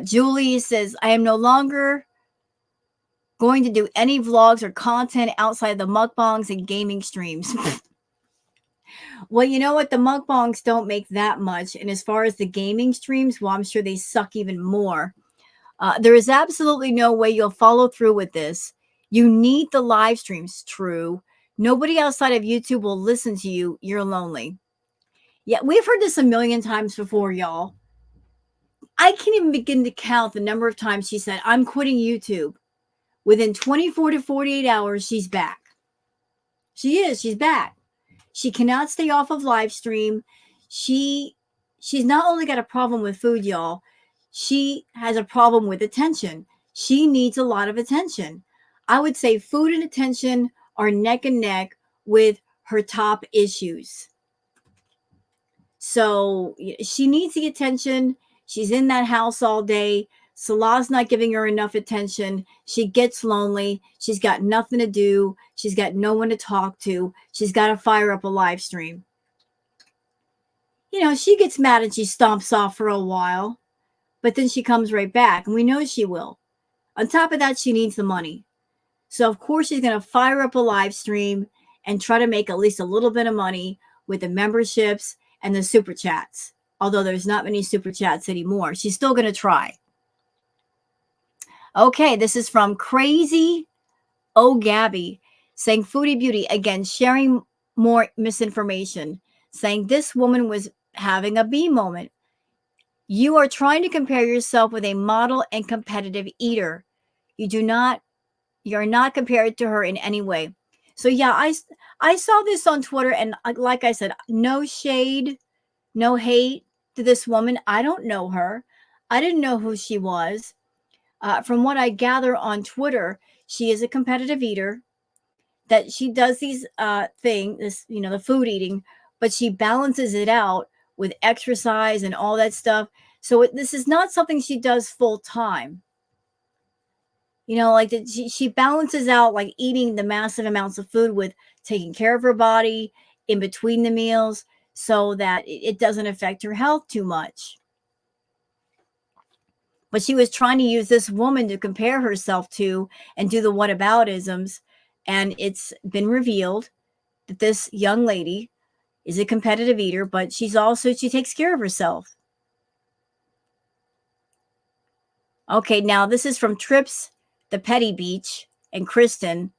Julie says, I am no longer going to do any vlogs or content outside the mukbangs and gaming streams. Well, you know what? The mukbangs don't make that much. And as far as the gaming streams, well, I'm sure they suck even more. There is absolutely no way you'll follow through with this. You need the live streams, true. Nobody outside of YouTube will listen to you. You're lonely. Yeah, we've heard this a million times before, y'all. I can't even begin to count the number of times she said, I'm quitting YouTube. Within 24 to 48 hours, she's back. She's back. She cannot stay off of live stream. She's not only got a problem with food, y'all. She has a problem with attention. She needs a lot of attention. I would say food and attention are neck and neck with her top issues. So she needs the attention. She's in that house all day. Salah's not giving her enough attention. She gets lonely. She's got nothing to do. She's got no one to talk to. She's got to fire up a live stream. She gets mad and she stomps off for a while, but then she comes right back, and we know she will. On top of that, she needs the money. So, of course, she's going to fire up a live stream and try to make at least a little bit of money with the memberships and the super chats. Although there's not many super chats anymore. She's still going to try. Okay, this is from Crazy Oh Gabby. saying Foodie Beauty, again, sharing more misinformation, saying this woman was having a bee moment. You are trying to compare yourself with a model and competitive eater. You're not compared to her in any way. So yeah, I saw this on Twitter, and like I said, no shade, no hate to this woman. I don't know her. I didn't know who she was. From what I gather on Twitter, she is a competitive eater. That she does these this, the food eating, but she balances it out with exercise and all that stuff. So this is not something she does full time. Like she balances out like eating the massive amounts of food with taking care of her body in between the meals so that it doesn't affect her health too much. But she was trying to use this woman to compare herself to and do the whataboutisms. And it's been revealed that this young lady is a competitive eater, but she takes care of herself. Okay, now this is from Trips, the Petty Beach, and Kristen,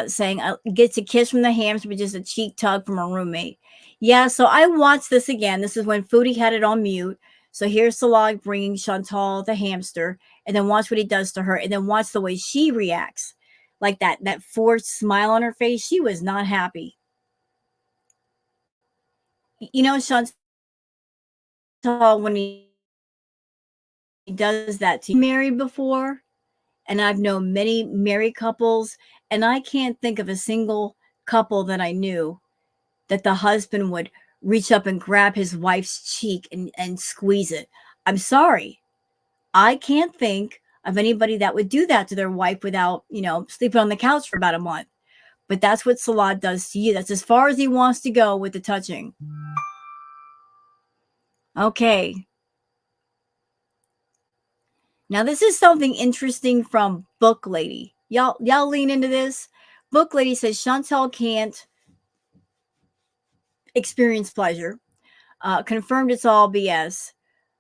saying gets a kiss from the hamster, but just a cheek tug from her roommate. Yeah, so I watched this again. This is when Foodie had it on mute. So here's Salag bringing Chantal the hamster, and then watch what he does to her, and then watch the way she reacts, like that forced smile on her face. She was not happy. Chantal, when he does that to you, married before, and I've known many married couples, and I can't think of a single couple that I knew that the husband would reach up and grab his wife's cheek and squeeze it. I'm sorry. I can't think of anybody that would do that to their wife without, sleeping on the couch for about a month. But that's what Salah does to you. That's as far as he wants to go with the touching. Okay. Now this is something interesting from Book Lady. Y'all lean into this. Book Lady says Chantal can't experience pleasure. Confirmed it's all BS.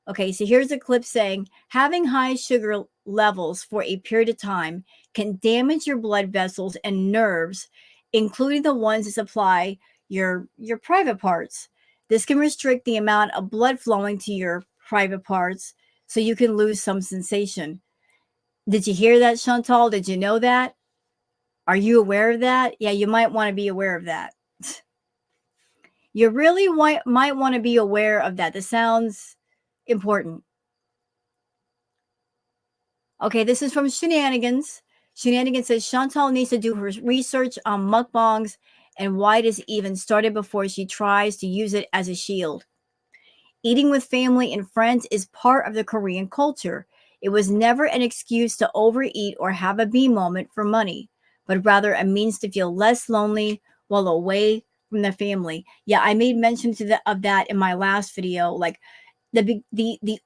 Okay, so here's a clip saying having high sugar levels for a period of time can damage your blood vessels and nerves, including the ones that supply your private parts. This can restrict the amount of blood flowing to your private parts, so you can lose some sensation. Did you hear that, Chantal? Did you know that? Are you aware of that? Yeah, you might want to be aware of that. You really might want to be aware of that. This sounds important. Okay, this is from Shenanigans. Shenanigans says Chantal needs to do her research on mukbangs and why it is even started before she tries to use it as a shield. Eating with family and friends is part of the Korean culture. It was never an excuse to overeat or have a bee moment for money, but rather a means to feel less lonely while away from the family. Yeah, I made mention of that in my last video, like the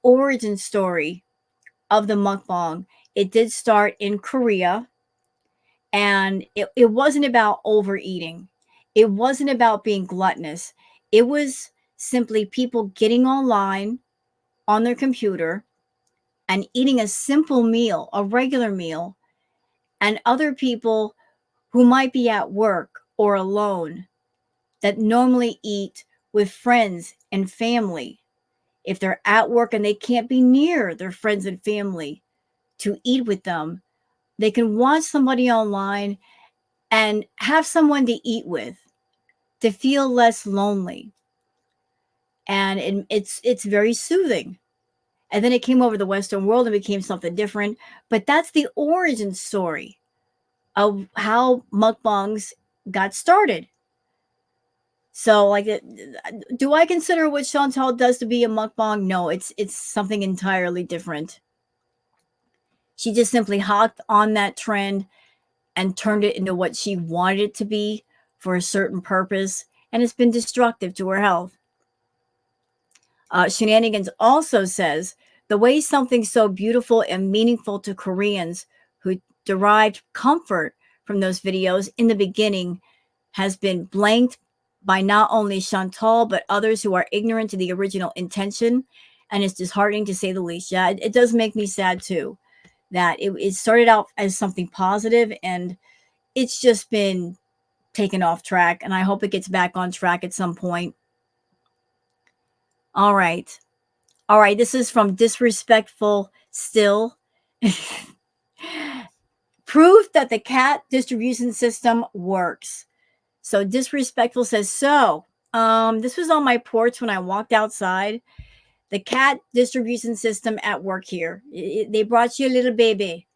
origin story of the mukbang. It did start in Korea, and it wasn't about overeating. It wasn't about being gluttonous. It was simply people getting online on their computer and eating a simple meal, a regular meal, and other people who might be at work or alone that normally eat with friends and family. If they're at work and they can't be near their friends and family to eat with them, they can watch somebody online and have someone to eat with to feel less lonely. And it's very soothing. And then it came over the Western world and became something different. But that's the origin story of how mukbangs got started. So, like, do I consider what Chantal does to be a mukbang? No, it's something entirely different. She just simply hopped on that trend and turned it into what she wanted it to be for a certain purpose, and it's been destructive to her health. Shenanigans also says the way something so beautiful and meaningful to Koreans who derived comfort from those videos in the beginning has been blanked by not only Chantal, but others who are ignorant to the original intention. And it's disheartening to say the least. Yeah, it does make me sad too, that it started out as something positive, and it's just been taken off track, and I hope it gets back on track at some point. All right. All right. This is from Disrespectful Still. Proof that the cat distribution system works. So Disrespectful says, this was on my porch when I walked outside. The cat distribution system at work here. They brought you a little baby.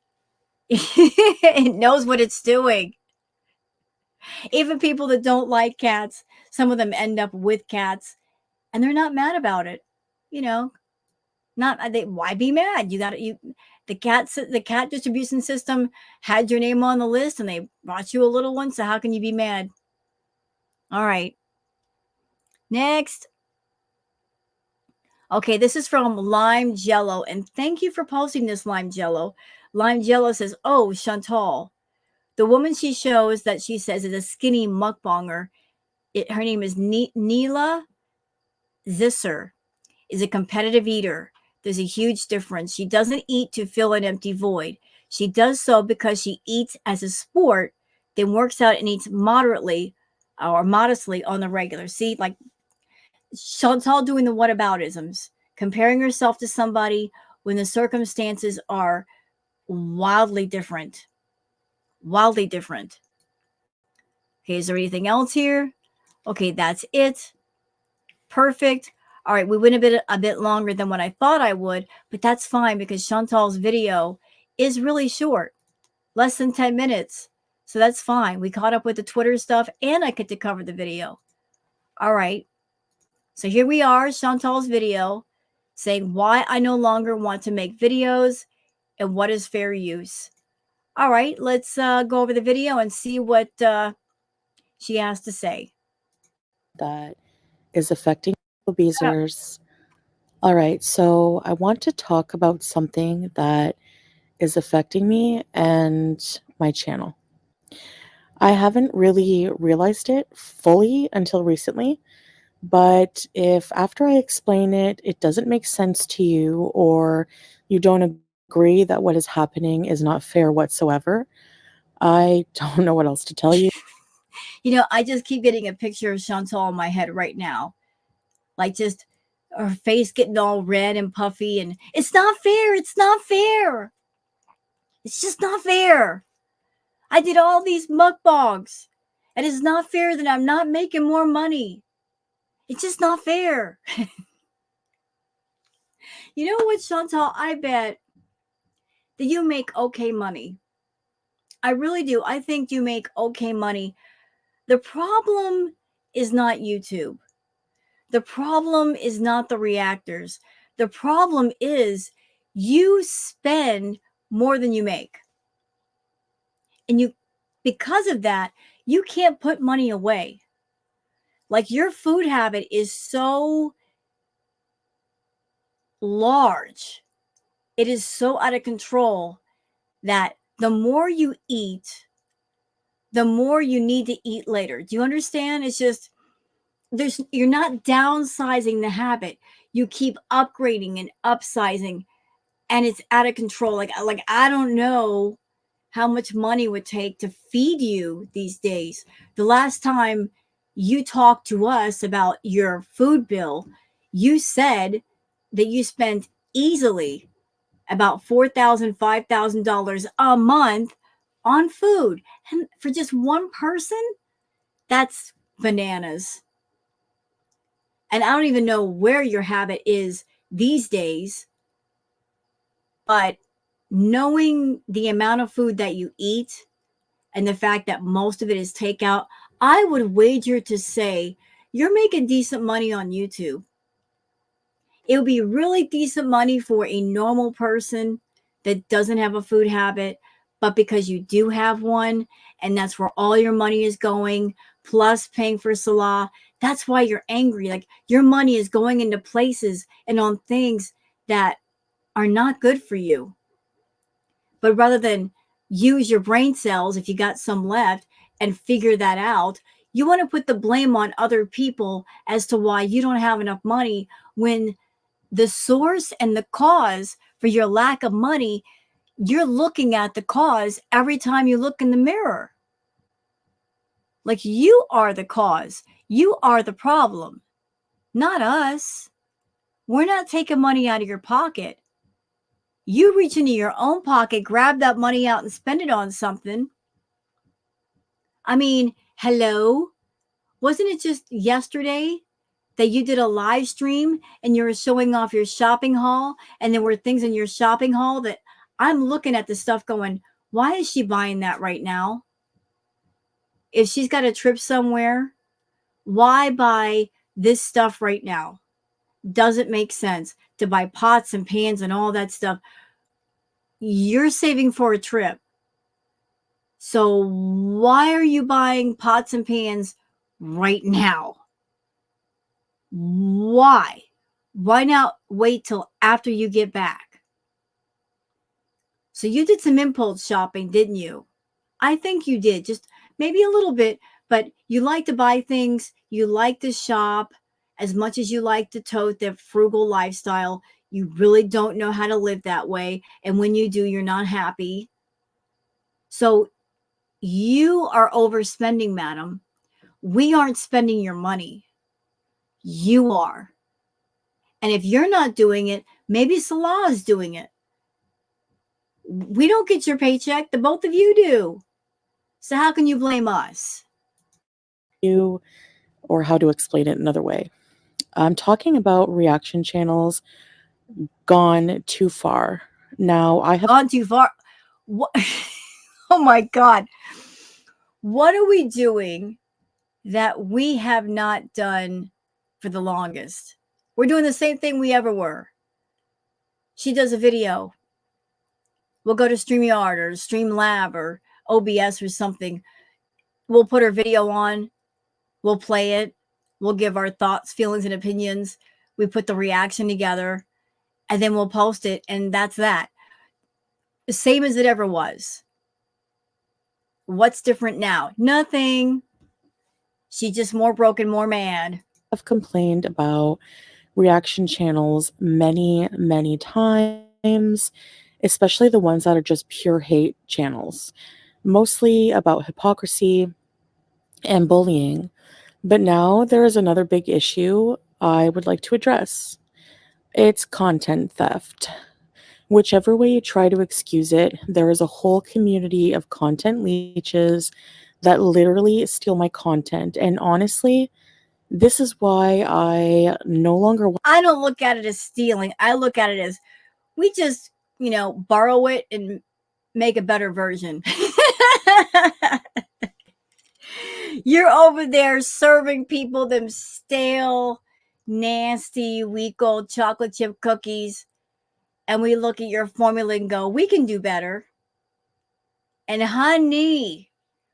It knows what it's doing. Even people that don't like cats, some of them end up with cats, and they're not mad about it. You know, not they. Why be mad? The cat distribution system had your name on the list, and they brought you a little one. So how can you be mad? All right. Next. Okay, this is from Lime Jello, and thank you for posting this, Lime Jello. Lime Jello says, "Oh, Chantal, the woman she shows that she says is a skinny mukbanger. Her name is Neela Zisser. Is a competitive eater. There's a huge difference. She doesn't eat to fill an empty void. She does so because she eats as a sport, then works out and eats moderately or modestly on the regular. See, like Chantal doing the whataboutisms, comparing herself to somebody when the circumstances are wildly different. Wildly different. Okay, is there anything else here? Okay, that's it. Perfect. All right, we went a bit longer than what I thought I would, but that's fine because Chantal's video is really short, less than 10 minutes. So that's fine. We caught up with the Twitter stuff and I get to cover the video. All right. So here we are, Chantal's video saying why I no longer want to make videos and what is fair use. All right, let's go over the video and see what she has to say. That is affecting abusers. All right, so I want to talk about something that is affecting me and my channel. I haven't really realized it fully until recently, but if after I explain it, it doesn't make sense to you or you don't agree that what is happening is not fair whatsoever, I don't know what else to tell you. You know, I just keep getting a picture of Chantal in my head right now. Like just her face getting all red and puffy, and it's not fair. It's not fair. It's just not fair. I did all these mukbangs, and it's not fair that I'm not making more money. It's just not fair. You know what, Chantal? I bet that you make okay money. I really do. I think you make okay money. The problem is not YouTube. The problem is not the reactors. The problem is you spend more than you make. And because of that, you can't put money away. Like your food habit is so large, it is so out of control that the more you eat, the more you need to eat later. Do you understand? It's just you're not downsizing the habit. You keep upgrading and upsizing, and it's out of control. Like I don't know how much money would take to feed you these days. The last time you talked to us about your food bill, you said that you spent easily about $4,000, $5,000 a month on food. And for just one person, that's bananas. And I don't even know where your habit is these days, but knowing the amount of food that you eat and the fact that most of it is takeout, I would wager to say you're making decent money on YouTube. It would be really decent money for a normal person that doesn't have a food habit, but because you do have one, and that's where all your money is going, plus paying for Salah, that's why you're angry. Like your money is going into places and on things that are not good for you. But rather than use your brain cells, if you got some left, and figure that out, you want to put the blame on other people as to why you don't have enough money when the source and the cause for your lack of money, you're looking at the cause every time you look in the mirror. Like, you are the cause. You are the problem, not us. We're not taking money out of your pocket. You reach into your own pocket, grab that money out, and spend it on something. I mean, hello? Wasn't it just yesterday that you did a live stream and you were showing off your shopping haul, and there were things in your shopping haul that I'm looking at the stuff going, why is she buying that right now? If she's got a trip somewhere, why buy this stuff right now? Doesn't make sense to buy pots and pans and all that stuff. You're saving for a trip. So why are you buying pots and pans right now? Why? Why not wait till after you get back? So you did some impulse shopping, didn't you? I think you did, just maybe a little bit, but you like to buy things, you like to shop as much as you like to tote the frugal lifestyle. You really don't know how to live that way. And when you do, you're not happy. So you are overspending, madam. We aren't spending your money. You are. And if you're not doing it, maybe Salah is doing it. We don't get your paycheck. The both of you do. So how can you blame us? You, or how to explain it another way. I'm talking about reaction channels gone too far. Now, I have Gone too far. What? Oh my God. What are we doing that we have not done for the longest? We're doing the same thing we ever were. She does a video. We'll go to StreamYard or Streamlab or OBS or something. We'll put her video on. We'll play it. We'll give our thoughts, feelings, and opinions. We put the reaction together and then we'll post it. And that's that. The same as it ever was. What's different now? Nothing. She's just more broken, more mad. complained about reaction channels many, many times, especially the ones that are just pure hate channels, mostly about hypocrisy and bullying. But now there is another big issue I would like to address. It's content theft. Whichever way you try to excuse it, there is a whole community of content leeches that literally steal my content. And honestly, this is why I no longer I don't look at it as stealing. I look at it as we just, borrow it and make a better version. You're over there serving people them stale, nasty, week old chocolate chip cookies. And we look at your formula and go, we can do better. And honey,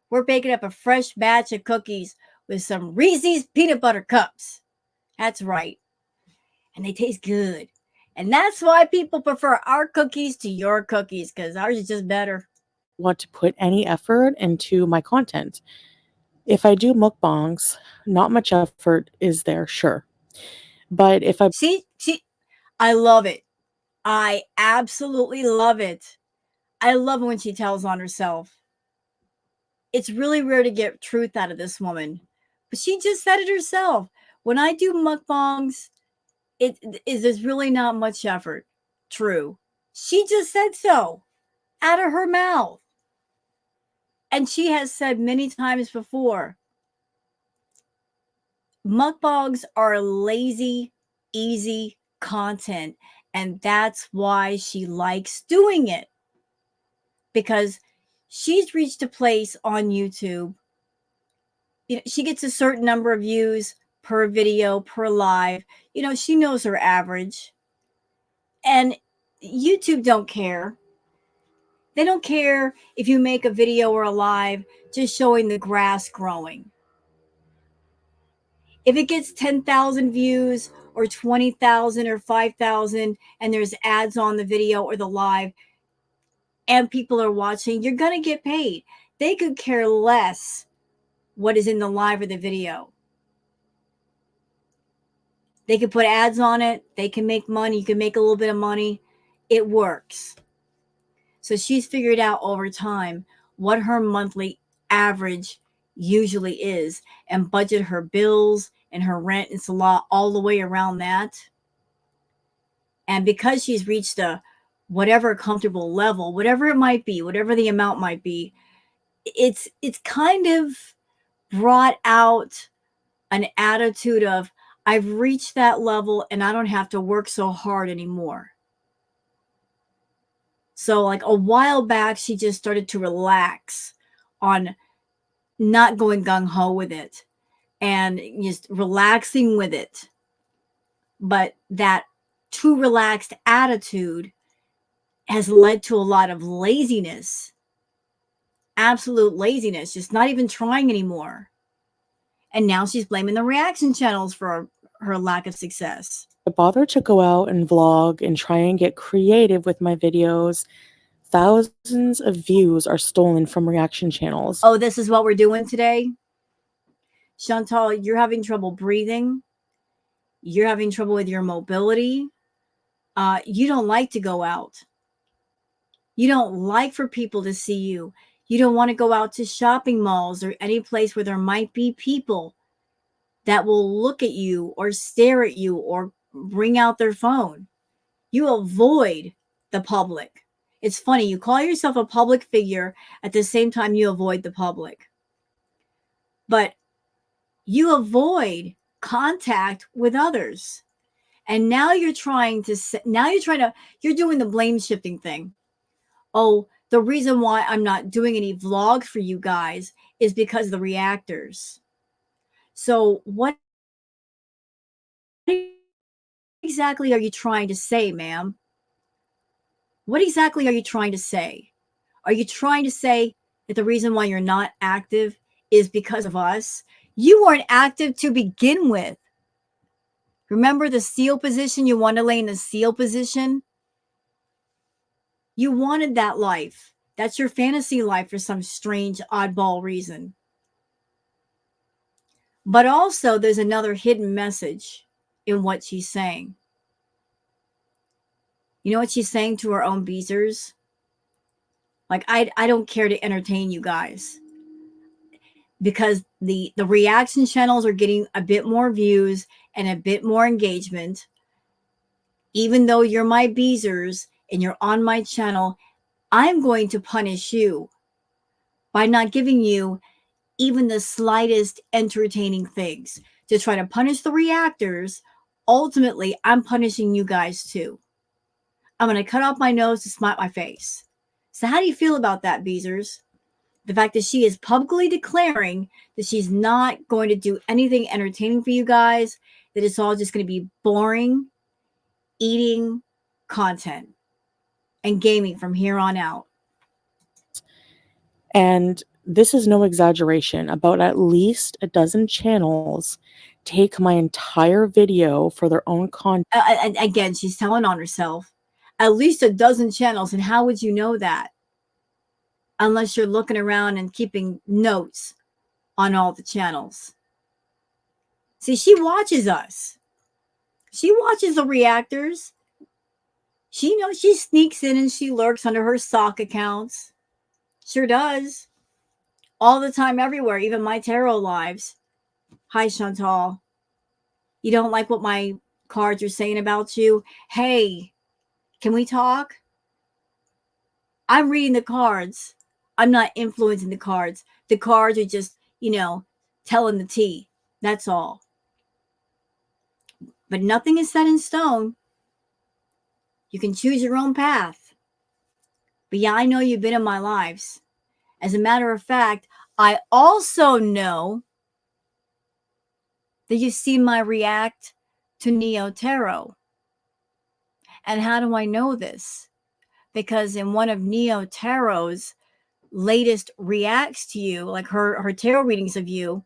we're baking up a fresh batch of cookies with some Reese's peanut butter cups. That's right. And they taste good. And that's why people prefer our cookies to your cookies, because ours is just better. want to put any effort into my content. If I do mukbangs, not much effort is there, sure. But if I See, I love it. I absolutely love it. I love when she tells on herself. It's really rare to get truth out of this woman, but she just said it herself. When I do mukbangs, there's really not much effort. True. She just said so out of her mouth. And she has said many times before, mukbangs are lazy, easy content. And that's why she likes doing it. Because she's reached a place on YouTube. She gets a certain number of views per video, per live. She knows her average. And YouTube don't care. They don't care if you make a video or a live just showing the grass growing. If it gets 10,000 views or 20,000 or 5,000 and there's ads on the video or the live and people are watching, you're going to get paid. They could care less what is in the live or the video. They could put ads on it. They can make money. You can make a little bit of money. It works. So she's figured out over time what her monthly average usually is, and budget her bills and her rent and salon all the way around that. And because she's reached a whatever comfortable level, whatever it might be, whatever the amount might be, it's kind of brought out an attitude of, I've reached that level and I don't have to work so hard anymore. So like a while back, she just started to relax on not going gung ho with it and just relaxing with it. But that too relaxed attitude has led to a lot of laziness, absolute laziness, just not even trying anymore. And now she's blaming the reaction channels for her lack of success. I bother to go out and vlog and try and get creative with my videos. Thousands of views are stolen from reaction channels. Oh, this is what we're doing today? Chantal, you're having trouble breathing. You're having trouble with your mobility. You don't like to go out. You don't like for people to see you. You don't want to go out to shopping malls or any place where there might be people that will look at you or stare at you or bring out their phone. You avoid the public. It's funny, you call yourself a public figure at the same time you avoid the public. But you avoid contact with others. And now you're doing the blame shifting thing. Oh, the reason why I'm not doing any vlogs for you guys is because of the reactors. So what exactly are you trying to say, ma'am? What exactly are you trying to say? Are you trying to say that the reason why you're not active is because of us? You weren't active to begin with. Remember the seal position? You want to lay in the seal position? You wanted that life. That's your fantasy life for some strange, oddball reason. But also, there's another hidden message in what she's saying. You know what she's saying to her own Beezers? Like, I don't care to entertain you guys because the reaction channels are getting a bit more views and a bit more engagement. Even though you're my Beezers and you're on my channel, I'm going to punish you by not giving you even the slightest entertaining things. To try to punish the reactors, ultimately, I'm punishing you guys too. I'm going to cut off my nose to smite my face. So how do you feel about that, Beezers? The fact that she is publicly declaring that she's not going to do anything entertaining for you guys, that it's all just going to be boring, eating content and gaming from here on out. And this is no exaggeration. About at least a dozen channels take my entire video for their own content. And again, she's telling on herself. At least a dozen channels. And how would you know that? Unless you're looking around and keeping notes on all the channels. See, she watches us. She watches the reactors. She knows she sneaks in and she lurks under her sock accounts. Sure does. All the time, everywhere, even my tarot lives. Hi, Chantal. You don't like what my cards are saying about you? Hey, can we talk? I'm reading the cards. I'm not influencing the cards. The cards are just, telling the tea. That's all. But nothing is set in stone. You can choose your own path. But yeah, I know you've been in my lives. As a matter of fact, I also know that you've seen my react to Neo Tarot. And how do I know this? Because in one of Neo Tarot's latest reacts to you, like her tarot readings of you,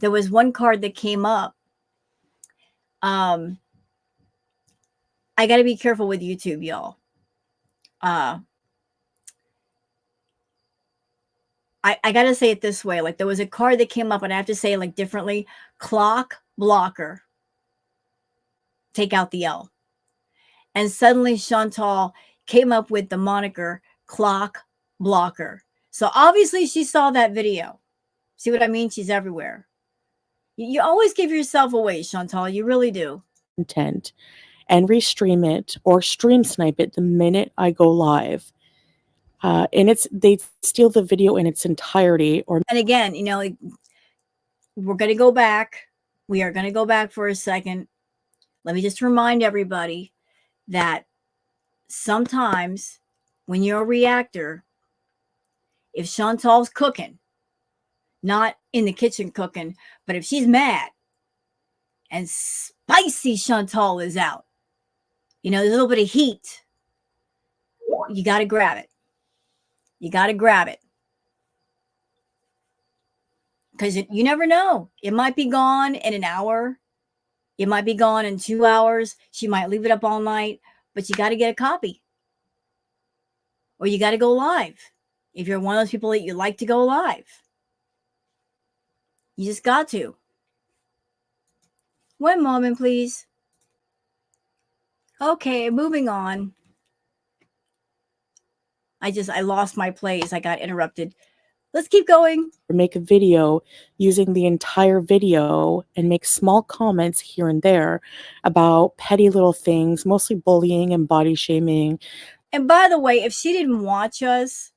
there was one card that came up. I got to be careful with YouTube, y'all. I got to say it this way. Like there was a card that came up and I have to say it like differently. Clock blocker. Take out the L. And suddenly Chantal came up with the moniker clock blocker. So obviously she saw that video. See what I mean? She's everywhere. You always give yourself away, Chantal. You really do. Content and restream it or stream snipe it the minute I go live. And they steal the video in its entirety. Or And again, like, we're going to go back. We are going to go back for a second. Let me just remind everybody that sometimes when you're a reactor, if Chantal's cooking, not in the kitchen cooking, but if she's mad and spicy Chantal is out, there's a little bit of heat, you got to grab it. You got to grab it. Because you never know. It might be gone in an hour. It might be gone in 2 hours. She might leave it up all night, but you got to get a copy. Or you got to go live. If you're one of those people that you like to go live, you just got to. One moment, please. Okay, moving on. I lost my place. I got interrupted. Let's keep going. make a video using the entire video and make small comments here and there about petty little things, mostly bullying and body shaming. And by the way, if she didn't watch us,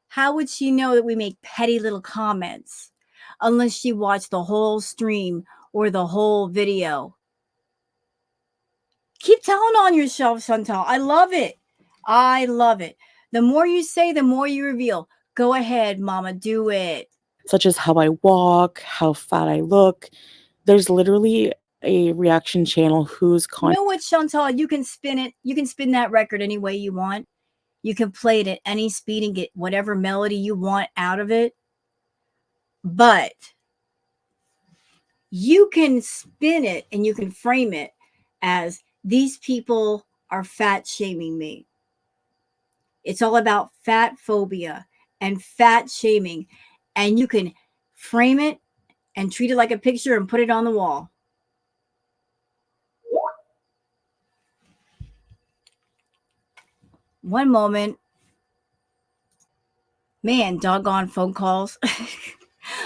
how would she know that we make petty little comments? Unless she watched the whole stream or the whole video. Keep telling on yourself, Chantal. I love it. I love it. The more you say, the more you reveal. Go ahead, mama, do it. Such as how I walk, how fat I look. There's literally a reaction channel whose You know what, Chantal? You can spin it. You can spin that record any way you want. You can play it at any speed and get whatever melody you want out of it. But you can spin it and you can frame it as these people are fat shaming me. It's all about fat phobia and fat shaming. And you can frame it and treat it like a picture and put it on the wall. One moment. Man, doggone phone calls.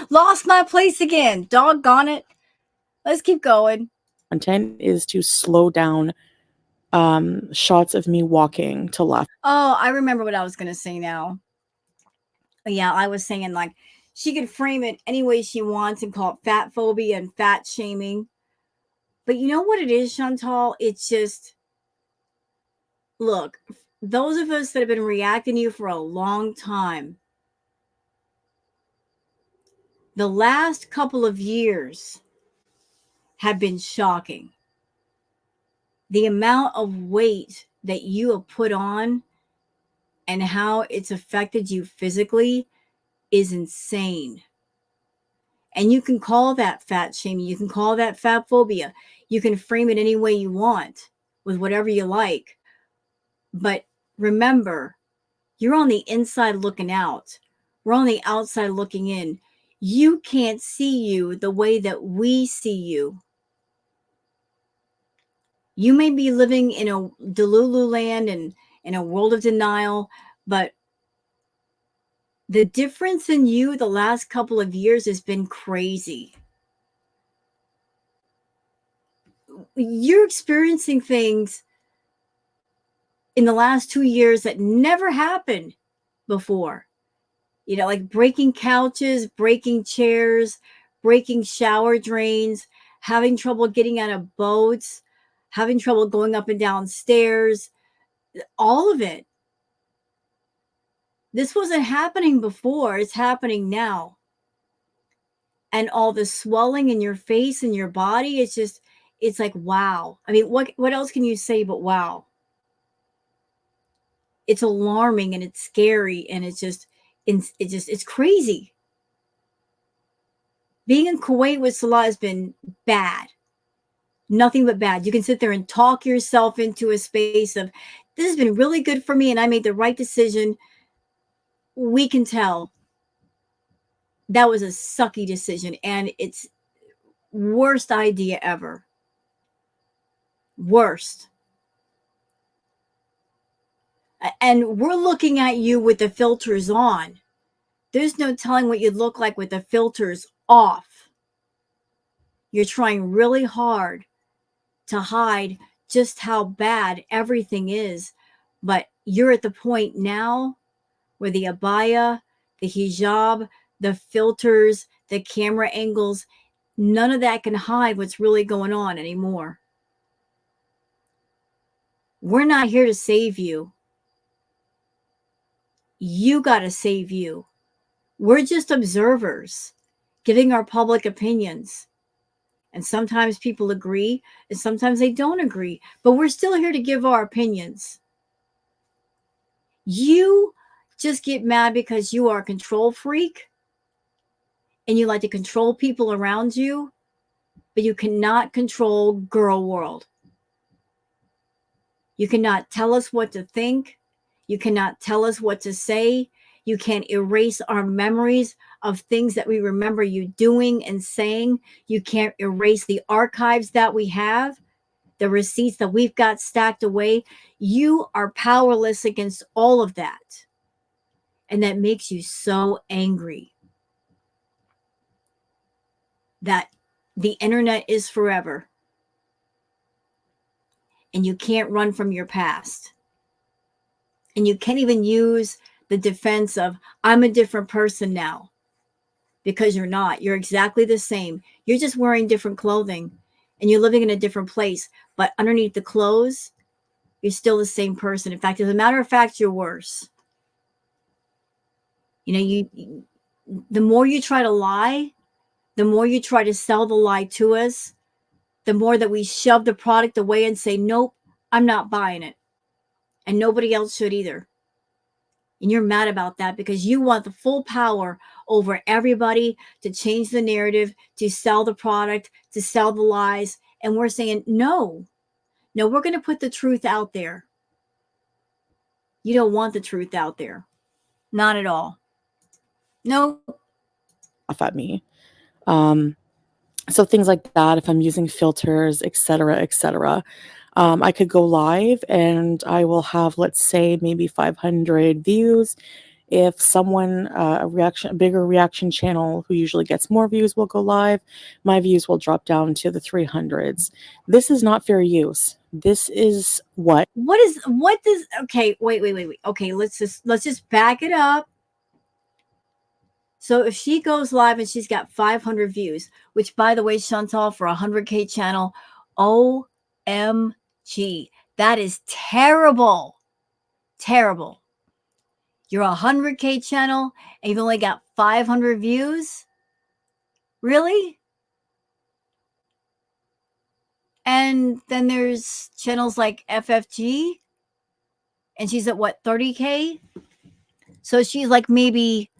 Lost my place again. Doggone it. Let's keep going. content is to slow down shots of me walking to left. Oh, I remember what I was going to say now. Yeah, I was saying like she could frame it any way she wants and call it fat phobia and fat shaming. But you know what it is, Chantal? It's just, look, those of us that have been reacting to you for a long time, the last couple of years have been shocking. The amount of weight that you have put on and how it's affected you physically is insane. And you can call that fat shaming. You can call that fat phobia. You can frame it any way you want with whatever you like. But remember, you're on the inside looking out. We're on the outside looking in. You can't see you the way that we see you. You may be living in a Delulu land and in a world of denial, but the difference in you the last couple of years has been crazy. You're experiencing things in the last 2 years that never happened before. Like breaking couches, breaking chairs, breaking shower drains, having trouble getting out of boats, having trouble going up and down stairs, all of it. This wasn't happening before, it's happening now. And all the swelling in your face and your body, it's like, wow. I mean, what else can you say but wow? It's alarming and it's scary and it's crazy. Being in Kuwait with Salah has been bad. Nothing but bad. You can sit there and talk yourself into a space of, this has been really good for me and I made the right decision. We can tell that was a sucky decision and it's worst idea ever. Worst. And we're looking at you with the filters on. There's no telling what you'd look like with the filters off. You're trying really hard to hide just how bad everything is. But you're at the point now where the abaya, the hijab, the filters, the camera angles, none of that can hide what's really going on anymore. We're not here to save you. You got to save you. We're just observers giving our public opinions. And sometimes people agree and sometimes they don't agree, but we're still here to give our opinions. You just get mad because you are a control freak and you like to control people around you, but you cannot control girl world. You cannot tell us what to think. You cannot tell us what to say. You can't erase our memories of things that we remember you doing and saying. You can't erase the archives that we have, the receipts that we've got stacked away. You are powerless against all of that. And that makes you so angry that the internet is forever and you can't run from your past. And you can't even use the defense of, I'm a different person now, because you're not. You're exactly the same. You're just wearing different clothing and you're living in a different place. But underneath the clothes, you're still the same person. In fact, as a matter of fact, you're worse. You know, the more you try to lie, the more you try to sell the lie to us, the more that we shove the product away and say, nope, I'm not buying it. And nobody else should either. And you're mad about that because you want the full power over everybody to change the narrative, to sell the product, to sell the lies. And we're saying, no, we're going to put the truth out there. You don't want the truth out there. Not at all. No. Off at me. So things like that, if I'm using filters, etc., I could go live and I will have, let's say, maybe 500 views. If someone, a bigger reaction channel who usually gets more views will go live, my views will drop down to the 300s. This is not fair use. This is what does, okay, wait. Okay, let's just back it up. So if she goes live and she's got 500 views, which by the way, Chantal, for a 100K channel, OMG, that is terrible. Terrible. You're a 100K channel and you've only got 500 views? Really? And then there's channels like FFG and she's at what, 30K? So she's like maybe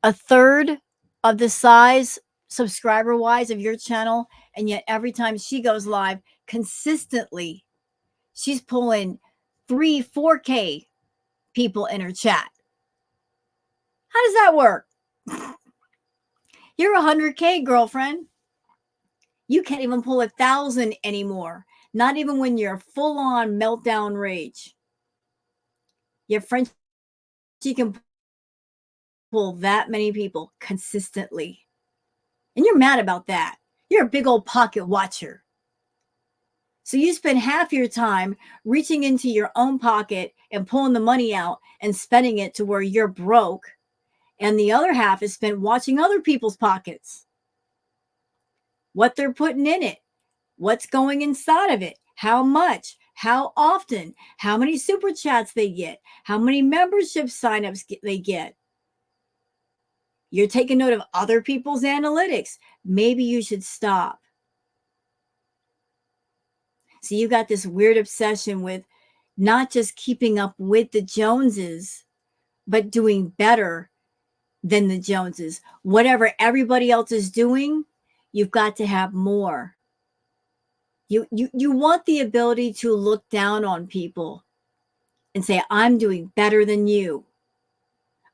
a third of the size subscriber wise of your channel, and yet every time she goes live consistently she's pulling 3-4K people in her chat. How does that work? You're 100K, girlfriend. You can't even pull 1,000 anymore, not even when you're full on meltdown rage. Your friend, she can pull that many people consistently. And you're mad about that. You're a big old pocket watcher. So you spend half your time reaching into your own pocket and pulling the money out and spending it to where you're broke. And the other half is spent watching other people's pockets. What they're putting in it, what's going inside of it, how much, how often, how many super chats they get, how many membership signups they get. You're taking note of other people's analytics. Maybe you should stop. So you got this weird obsession with not just keeping up with the Joneses, but doing better than the Joneses. Whatever everybody else is doing, you've got to have more. You want the ability to look down on people and say, I'm doing better than you.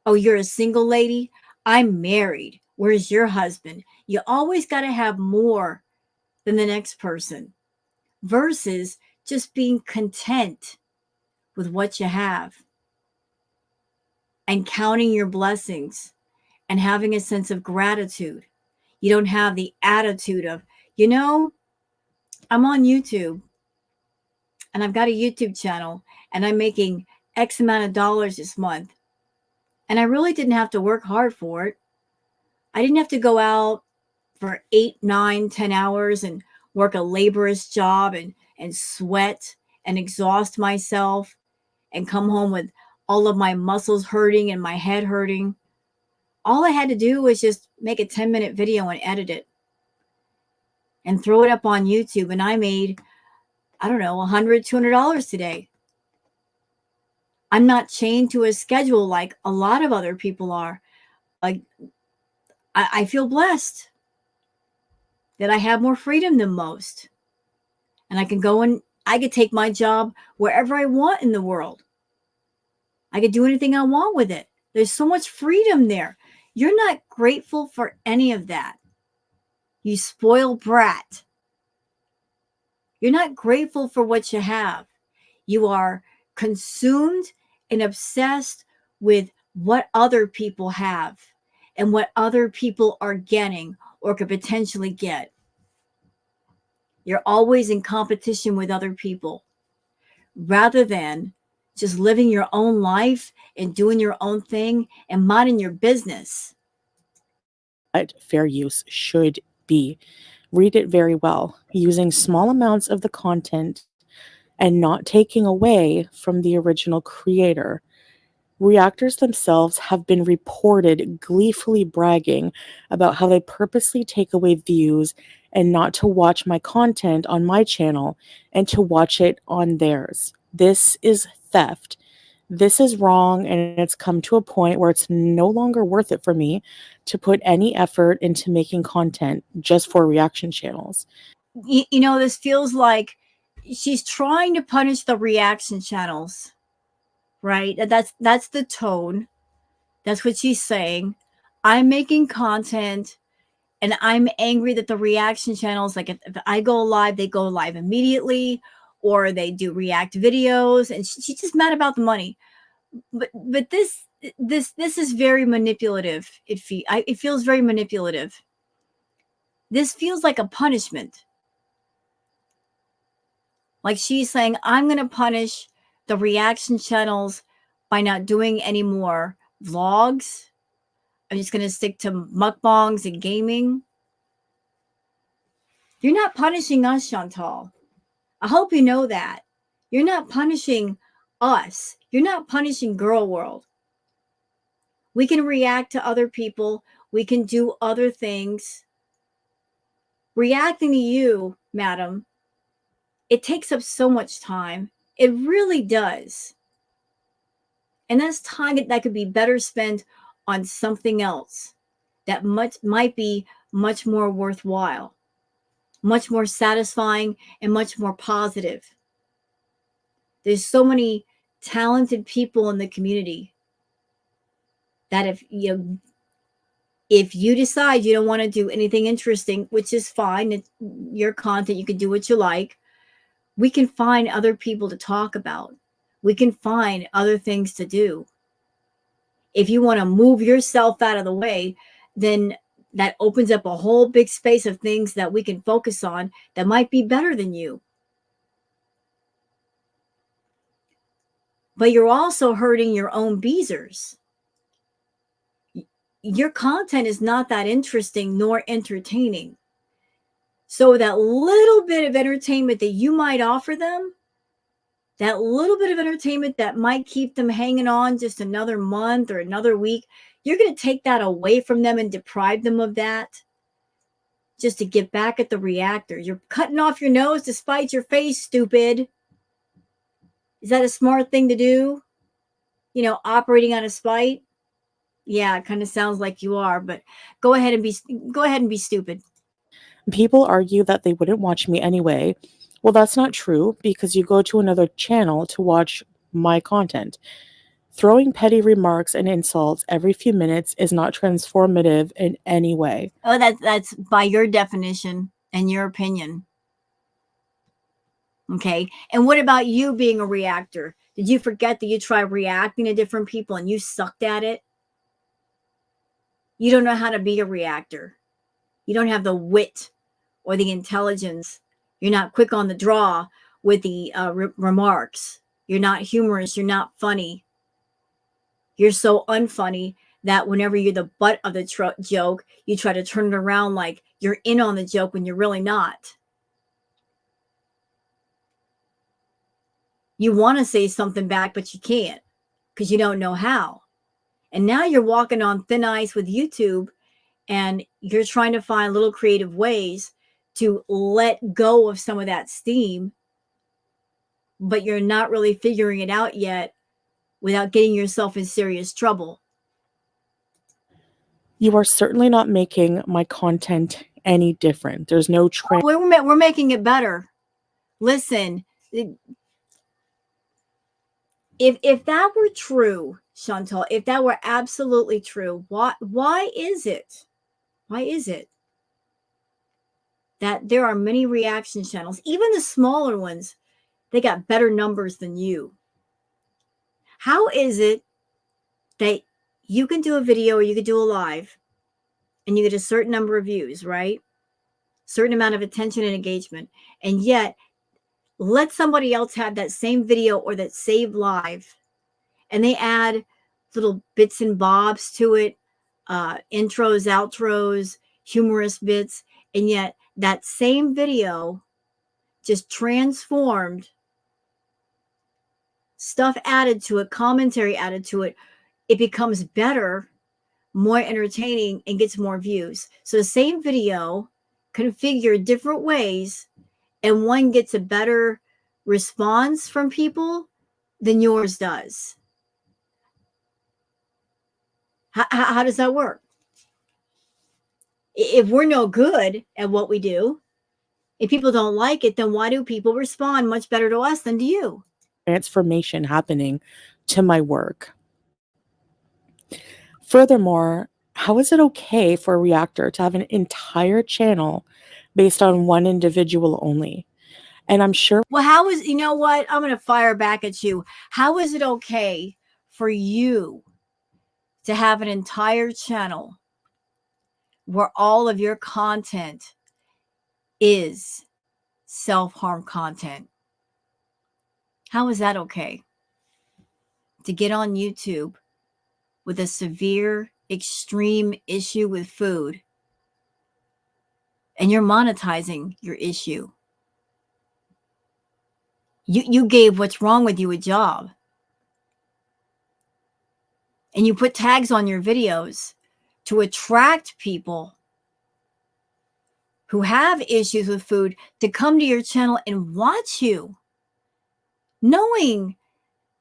Oh, you're a single lady? I'm married. Where's your husband? You always got to have more than the next person versus just being content with what you have and counting your blessings and having a sense of gratitude. You don't have the attitude of, you know, I'm on YouTube and I've got a YouTube channel and I'm making X amount of dollars this month. And I really didn't have to work hard for it. I didn't have to go out for 8, 9, 10 hours and work a laborious job and sweat and exhaust myself and come home with all of my muscles hurting and my head hurting. All I had to do was just make a 10-minute video and edit it and throw it up on YouTube. And I made, I don't know, $100, $200 today. I'm not chained to a schedule like a lot of other people are. Like, I feel blessed that I have more freedom than most. And I can go and I could take my job wherever I want in the world. I could do anything I want with it. There's so much freedom there. You're not grateful for any of that. You spoiled brat. You're not grateful for what you have. You are consumed and obsessed with what other people have and what other people are getting or could potentially get. You're always in competition with other people rather than just living your own life and doing your own thing and minding your business. What fair use should be. Read it very well, using small amounts of the content and not taking away from the original creator. Reactors themselves have been reported gleefully bragging about how they purposely take away views and not to watch my content on my channel and to watch it on theirs. This is theft. This is wrong, and it's come to a point where it's no longer worth it for me to put any effort into making content just for reaction channels. This feels like she's trying to punish the reaction channels, right? That's the tone. That's what she's saying. I'm making content and I'm angry that the reaction channels, like if I go live, they go live immediately or they do react videos, and she's just mad about the money. But this is very manipulative. It feels very manipulative. This feels like a punishment. Like she's saying, I'm going to punish the reaction channels by not doing any more vlogs. I'm just going to stick to mukbangs and gaming. You're not punishing us, Chantal. I hope you know that. You're not punishing us. You're not punishing Girl World. We can react to other people. We can do other things. Reacting to you, madam, it takes up so much time. It really does. And that's time that could be better spent on something else that might be much more worthwhile, much more satisfying, and much more positive. There's so many talented people in the community that if you decide you don't want to do anything interesting, which is fine, it's your content, you can do what you like, we can find other people to talk about. We can find other things to do. If you want to move yourself out of the way, then that opens up a whole big space of things that we can focus on that might be better than you. But you're also hurting your own beezers. Your content is not that interesting nor entertaining. So that little bit of entertainment that you might offer them, that little bit of entertainment that might keep them hanging on just another month or another week, you're going to take that away from them and deprive them of that just to get back at the reactor. You're cutting off your nose to spite your face, stupid. Is that a smart thing to do? Operating out of spite? Yeah, it kind of sounds like you are, but go ahead and be stupid. People argue that they wouldn't watch me anyway. Well, that's not true because you go to another channel to watch my content. Throwing petty remarks and insults every few minutes is not transformative in any way. Oh, that's by your definition and your opinion. Okay. And what about you being a reactor? Did you forget that you tried reacting to different people and you sucked at it? You don't know how to be a reactor. You don't have the wit or the intelligence. You're not quick on the draw with the remarks. You're not humorous. You're not funny. You're so unfunny that whenever you're the butt of the joke, you try to turn it around like you're in on the joke when you're really not. You want to say something back, but you can't because you don't know how. And now you're walking on thin ice with YouTube, and you're trying to find little creative ways to let go of some of that steam, but you're not really figuring it out yet without getting yourself in serious trouble. You are certainly not making my content any different. There's no trend. We're making it better. Listen, if that were true, Chantal, if that were absolutely true, why is it? Why is it that there are many reaction channels, even the smaller ones, they got better numbers than you? How is it that you can do a video or you could do a live and you get a certain number of views, right? Certain amount of attention and engagement, and yet let somebody else have that same video or that saved live, and they add little bits and bobs to it, intros, outros, humorous bits, and yet that same video just transformed, stuff added to it, commentary added to it, it becomes better, more entertaining, and gets more views. So the same video configured different ways, and one gets a better response from people than yours does. How does that work? If we're no good at what we do, if people don't like it, then why do people respond much better to us than to you? Transformation happening to my work. Furthermore, how is it okay for a reactor to have an entire channel based on one individual only? And I'm sure. Well, how is, you know what? I'm going to fire back at you. How is it okay for you to have an entire channel where all of your content is self-harm content? How is that okay? To get on YouTube with a severe, extreme issue with food, and you're monetizing your issue. You gave what's wrong with you a job. And you put tags on your videos to attract people who have issues with food to come to your channel and watch you, knowing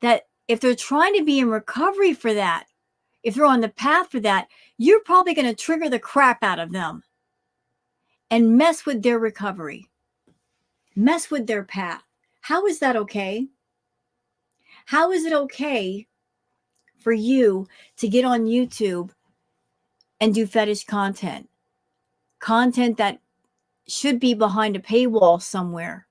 that if they're trying to be in recovery for that, if they're on the path for that, you're probably going to trigger the crap out of them and mess with their recovery, mess with their path. How is that okay? How is it okay for you to get on YouTube and do fetish content? Content that should be behind a paywall somewhere.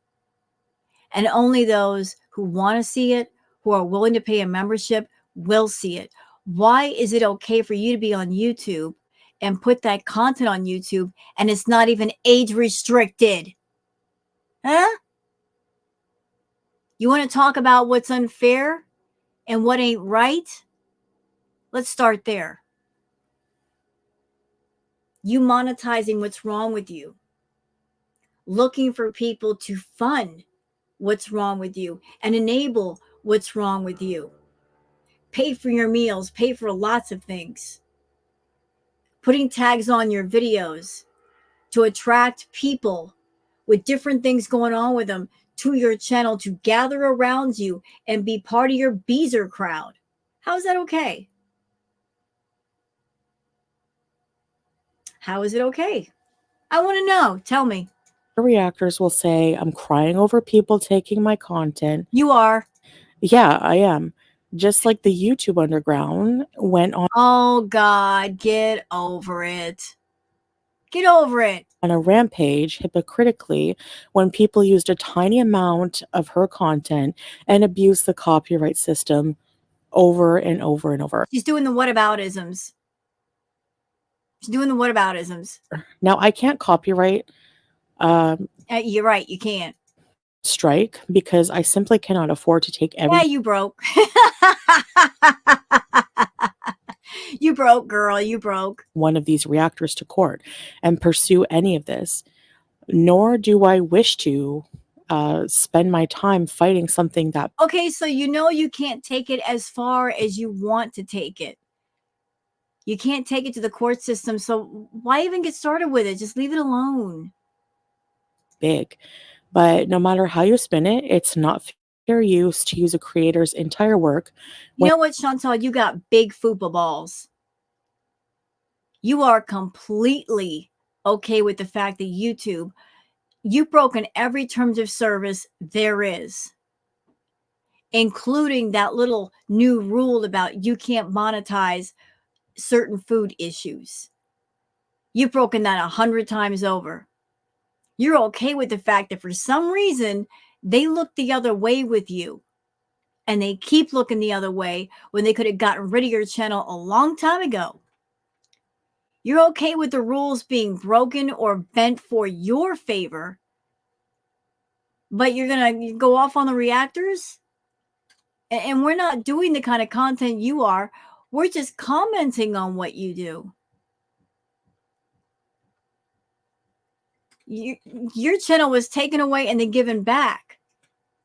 And only those who want to see it, who are willing to pay a membership, will see it. Why is it okay for you to be on YouTube and put that content on YouTube and it's not even age restricted? Huh? You want to talk about what's unfair and what ain't right? Let's start there. You monetizing what's wrong with you, looking for people to fund what's wrong with you and enable what's wrong with you. Pay for your meals, pay for lots of things. Putting tags on your videos to attract people with different things going on with them to your channel to gather around you and be part of your Beezer crowd. How is that okay? How is it okay? I want to know. Tell me. Reactors will say, I'm crying over people taking my content. You are. Yeah, I am. Just like the YouTube underground went on. Oh, God, get over it. Get over it. On a rampage hypocritically when people used a tiny amount of her content and abused the copyright system over and over and over. She's doing the whataboutisms. She's doing the whataboutisms. Now, I can't copyright You're right. You can't. strike because I simply cannot afford to take Yeah, you broke. You broke, girl. You broke. one of these reactors to court and pursue any of this. Nor do I wish to spend my time fighting something that Okay, so you know you can't take it as far as you want to take it. You can't take it to the court system. So why even get started with it? Just leave it alone. big. But no matter how you spin it, it's not fair use to use a creator's entire work. You know what, Chantal? You got big fupa balls. You are completely okay with the fact that YouTube, you've broken every terms of service there is, including that little new rule about you can't monetize certain food issues. You've broken that 100 times over. You're okay with the fact that for some reason they look the other way with you, and they keep looking the other way when they could have gotten rid of your channel a long time ago. You're okay with the rules being broken or bent for your favor, but you're going to go off on the reactors? And we're not doing the kind of content you are. We're just commenting on what you do. Your channel was taken away and then given back.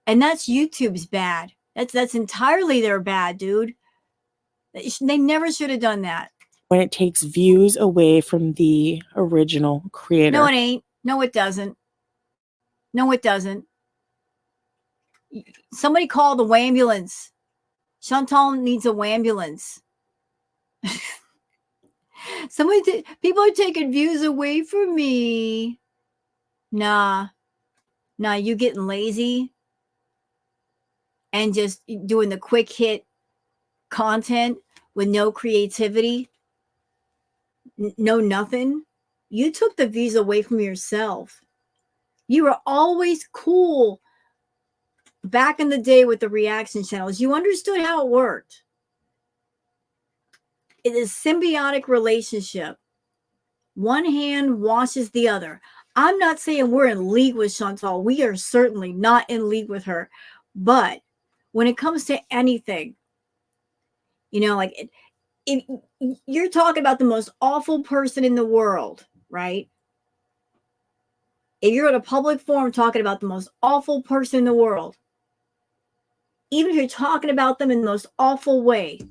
And that's YouTube's bad. That's entirely their bad, dude. They never should have done that. when it takes views away from the original creator. No, it ain't. No, it doesn't. No, it doesn't. Somebody call the wambulance. Chantal needs a wambulance. People are taking views away from me. Nah, you getting lazy and just doing the quick hit content with no creativity, no nothing. You took the views away from yourself. You were always cool back in the day with the reaction channels. You understood how it worked. It is a symbiotic relationship. One hand washes the other. I'm not saying we're in league with Chantal. We are certainly not in league with her. But when it comes to anything, you know, like if you're talking about the most awful person in the world, right? If you're at a public forum talking about the most awful person in the world, even if you're talking about them in the most awful way,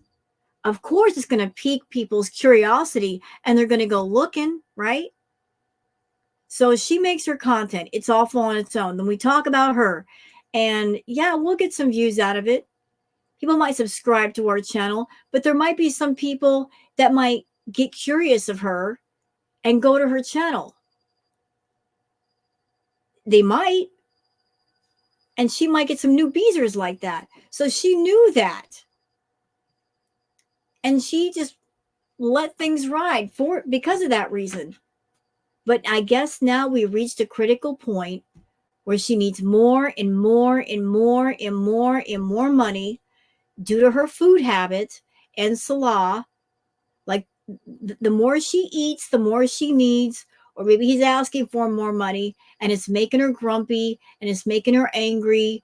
of course it's going to pique people's curiosity and they're going to go looking, right? So she makes her content. It's awful on its own. Then we talk about her. And yeah, we'll get some views out of it. People might subscribe to our channel, but there might be some people that might get curious of her and go to her channel. They might. And she might get some new beezers like that. So she knew that. And she just let things ride because of that reason. But I guess now we reached a critical point where she needs more and more and more and more and more money due to her food habits and Salah. Like the more she eats, the more she needs, or maybe he's asking for more money and it's making her grumpy and it's making her angry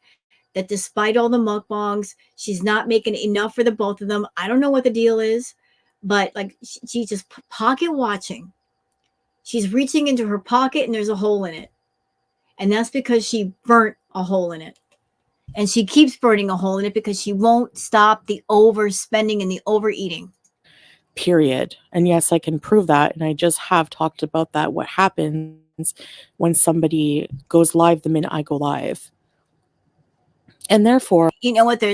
that despite all the mukbangs, she's not making enough for the both of them. I don't know what the deal is, but like she's just pocket watching. She's reaching into her pocket and there's a hole in it. And that's because she burnt a hole in it. And she keeps burning a hole in it because she won't stop the overspending and the overeating. Period. And yes, I can prove that. And I just have talked about that. What happens when somebody goes live the minute I go live. And therefore, you know what?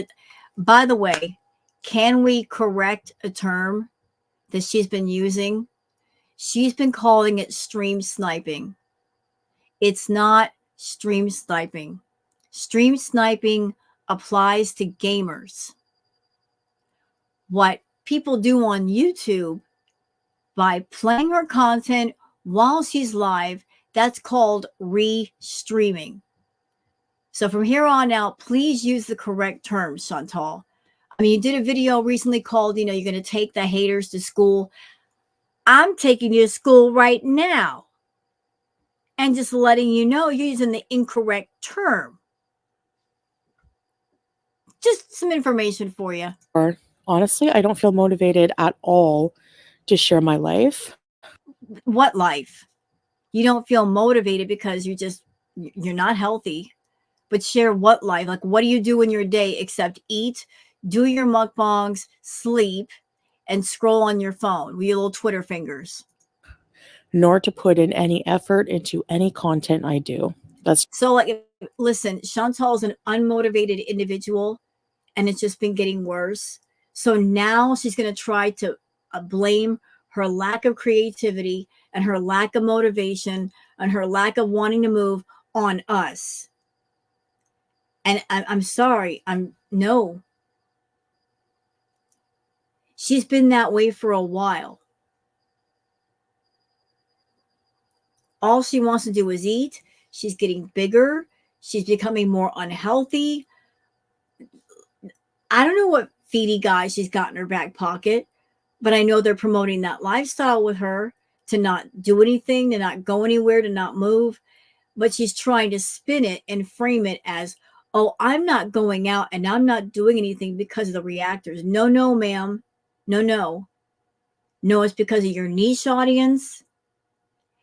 By the way, can we correct a term that she's been using? She's been calling it stream sniping. It's not stream sniping. Stream sniping applies to gamers. What people do on YouTube by playing her content while she's live, that's called re-streaming. So from here on out, please use the correct terms, Chantal. I mean, you did a video recently called, you're going to take the haters to school. I'm taking you to school right now and just letting you know you're using the incorrect term. Just some information for you. Or honestly, I don't feel motivated at all to share my life. What life? You don't feel motivated because you're not healthy. But share what life? Like, what do you do in your day except eat, do your mukbangs, sleep, and scroll on your phone with your little Twitter fingers? Nor to put in any effort into any content I do. That's So, like, listen, Chantal is an unmotivated individual, and it's just been getting worse. So now she's going to try to blame her lack of creativity and her lack of motivation and her lack of wanting to move on us. And I'm sorry. I'm no. She's been that way for a while. All she wants to do is eat. She's getting bigger. She's becoming more unhealthy. I don't know what feedy guy she's got in her back pocket, but I know they're promoting that lifestyle with her, to not do anything, to not go anywhere, to not move. But she's trying to spin it and frame it as, oh, I'm not going out and I'm not doing anything because of the reactors. No, no, ma'am. No, no. No, it's because of your niche audience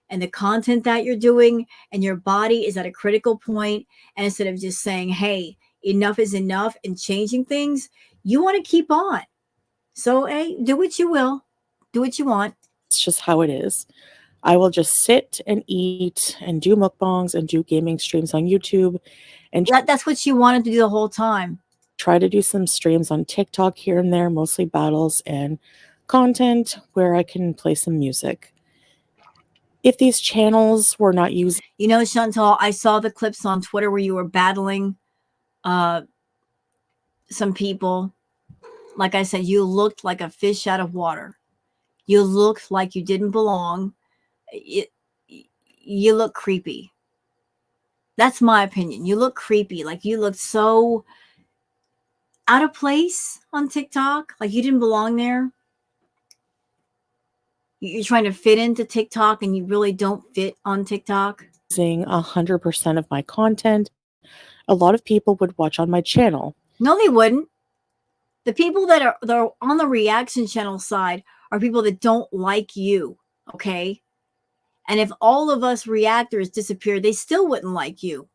and the content that you're doing, and your body is at a critical point. And instead of just saying, hey, enough is enough and changing things, you want to keep on. So, hey, do what you will, do what you want. just how it is. I will just sit and eat and do mukbangs and do gaming streams on YouTube and That's what you wanted to do the whole time. try to do some streams on TikTok here and there, mostly battles and content where I can play some music. If these channels were not using You know, Chantal, I saw the clips on Twitter where you were battling uh, some people. Like I said, you looked like a fish out of water. You looked like you didn't belong. It, you look creepy. That's my opinion. You look creepy. Like, you looked so out of place on TikTok. Like you didn't belong there. You're trying to fit into TikTok and you really don't fit on TikTok. 100% of my content, a lot of people would watch on my channel. No, they wouldn't. The people that are on the reaction channel side are people that don't like you. Okay. And if all of us reactors disappeared, they still wouldn't like you.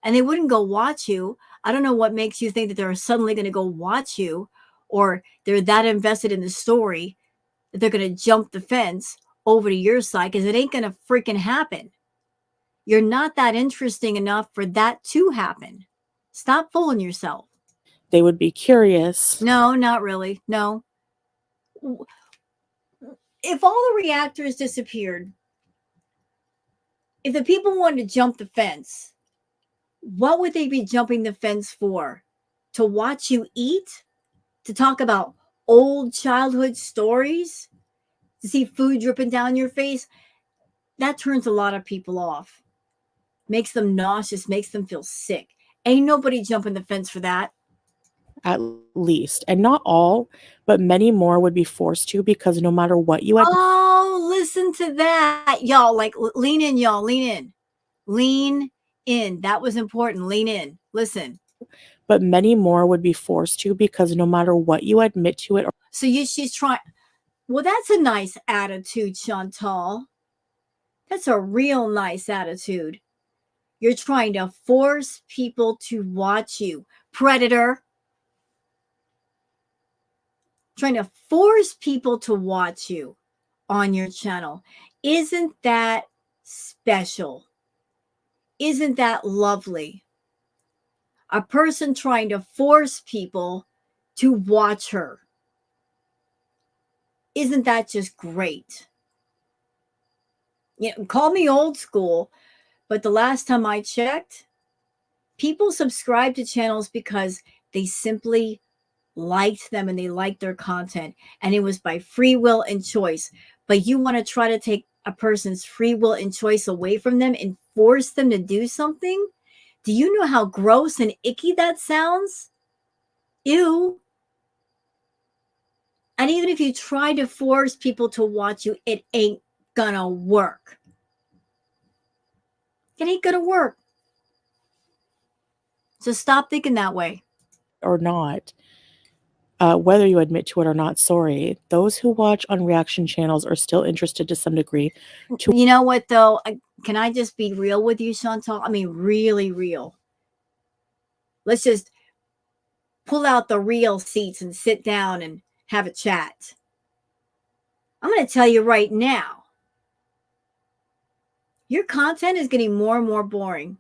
And they wouldn't go watch you. I don't know what makes you think that they're suddenly going to go watch you, or they're that invested in the story that they're going to jump the fence over to your side, because it ain't going to freaking happen. You're not that interesting enough for that to happen. Stop fooling yourself. They would be curious. No, not really. No. If all the reactors disappeared, if the people wanted to jump the fence, what would they be jumping the fence for? To watch you eat? To talk about old childhood stories? To see food dripping down your face? That turns a lot of people off. Makes them nauseous, makes them feel sick. Ain't nobody jumping the fence for that. At least, and not all, but many more would be forced to, because no matter what you had, Oh, listen to that. Y'all, like, lean in, y'all. Lean in. Lean in. That was important. Lean in. Listen. but many more would be forced to, because no matter what you admit to it. So she's trying. Well, that's a nice attitude, Chantal. That's a real nice attitude. You're trying to force people to watch you. Predator. Trying to force people to watch you on your channel. Isn't that special? Isn't that lovely? A person trying to force people to watch her. Isn't that just great? You know, call me old school, but the last time I checked, people subscribe to channels because they simply liked them and they liked their content, and it was by free will and choice. But you want to try to take a person's free will and choice away from them and force them to do something? Do you know how gross and icky that sounds? Ew. And even if you try to force people to watch you, it ain't gonna work. It ain't gonna work. So stop thinking that way. Or not, whether you admit to it or not, sorry, those who watch on reaction channels are still interested to some degree. You know what, though? Can I just be real with you, Chantal? I mean, really real. Let's just pull out the real seats and sit down and have a chat. I'm going to tell you right now, your content is getting more and more boring.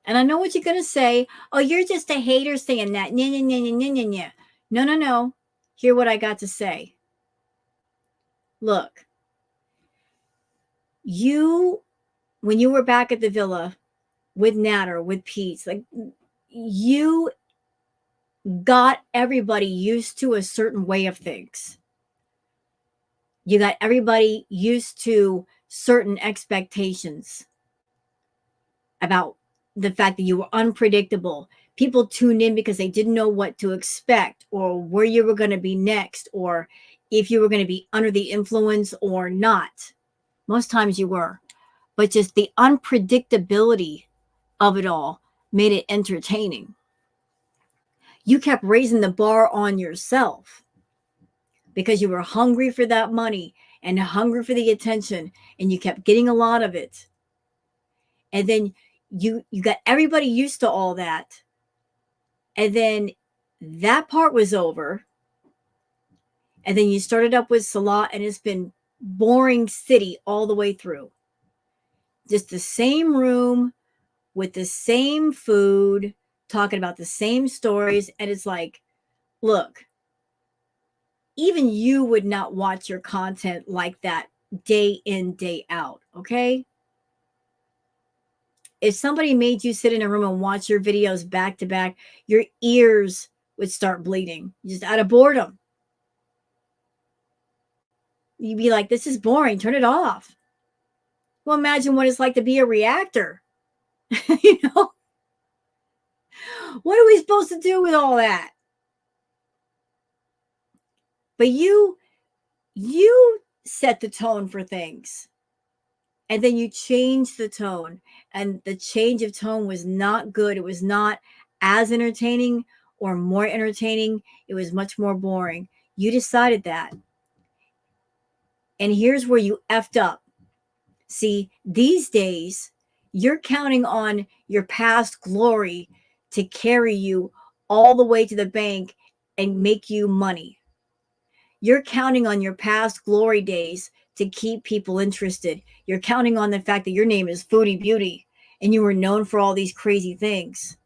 And I know what you're going to say. Oh, you're just a hater saying that. No, no, no. Hear what I got to say. Look, when you were back at the villa with Natter, with Pete, like, you got everybody used to a certain way of things. You got everybody used to certain expectations about the fact that you were unpredictable. People tuned in because they didn't know what to expect or where you were going to be next or if you were going to be under the influence or not. Most times you were. But just the unpredictability of it all made it entertaining. You kept raising the bar on yourself because you were hungry for that money and hungry for the attention, and you kept getting a lot of it. And then you got everybody used to all that. And then that part was over. And then you started up with Salah, and it's been boring city all the way through. Just the same room with the same food, talking about the same stories. And it's like, look, even you would not watch your content like that day in, day out. Okay. If somebody made you sit in a room and watch your videos back to back, your ears would start bleeding just out of boredom. You'd be like, this is boring. Turn it off. Well, imagine what it's like to be a reactor. You know, what are we supposed to do with all that? But you set the tone for things. And then you changed the tone. And the change of tone was not good. It was not as entertaining or more entertaining. It was much more boring. You decided that. And here's where you effed up. See, these days, you're counting on your past glory to carry you all the way to the bank and make you money. You're counting on your past glory days to keep people interested. You're counting on the fact that your name is Foodie Beauty and you were known for all these crazy things.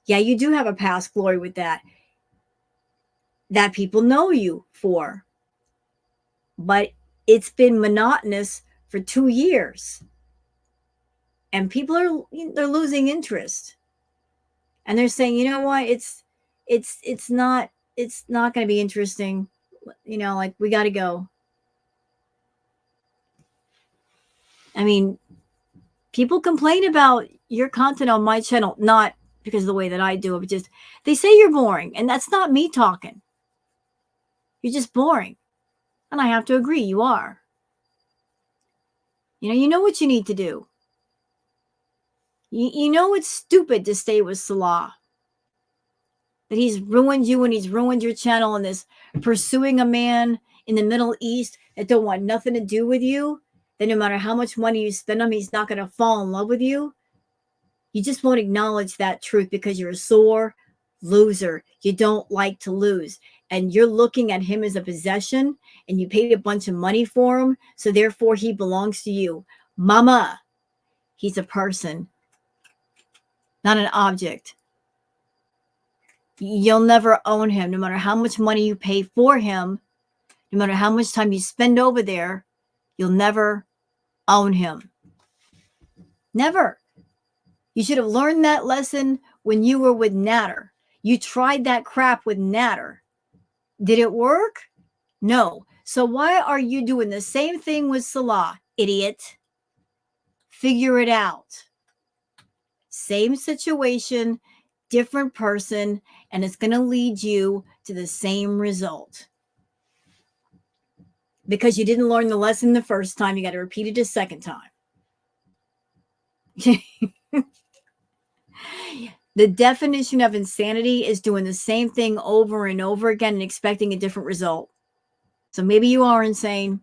Yeah, you do have a past glory with that people know you for. But it's been monotonous for 2 years. And people they're losing interest. And they're saying, you know what, it's not going to be interesting. You know, like, we got to go. I mean, people complain about your content on my channel, not because of the way that I do it, but just they say you're boring. And that's not me talking. You're just boring. And I have to agree, you are. You know what you need to do. You know it's stupid to stay with Salah. That he's ruined you and he's ruined your channel, and this pursuing a man in the Middle East that don't want nothing to do with you, that no matter how much money you spend on him, he's not going to fall in love with you. You just won't acknowledge that truth because you're a sore loser. You don't like to lose. And you're looking at him as a possession, and you paid a bunch of money for him, so therefore he belongs to you. Mama, he's a person, not an object. You'll never own him, no matter how much money you pay for him, no matter how much time you spend over there. You'll never own him. Never. You should have learned that lesson when you were with Natter. You tried that crap with Natter. Did it work? No. So why are you doing the same thing with Salah, idiot? Figure it out. Same situation, different person, and it's going to lead you to the same result. Because you didn't learn the lesson the first time, you got to repeat it a second time. The definition of insanity is doing the same thing over and over again and expecting a different result. So maybe you are insane.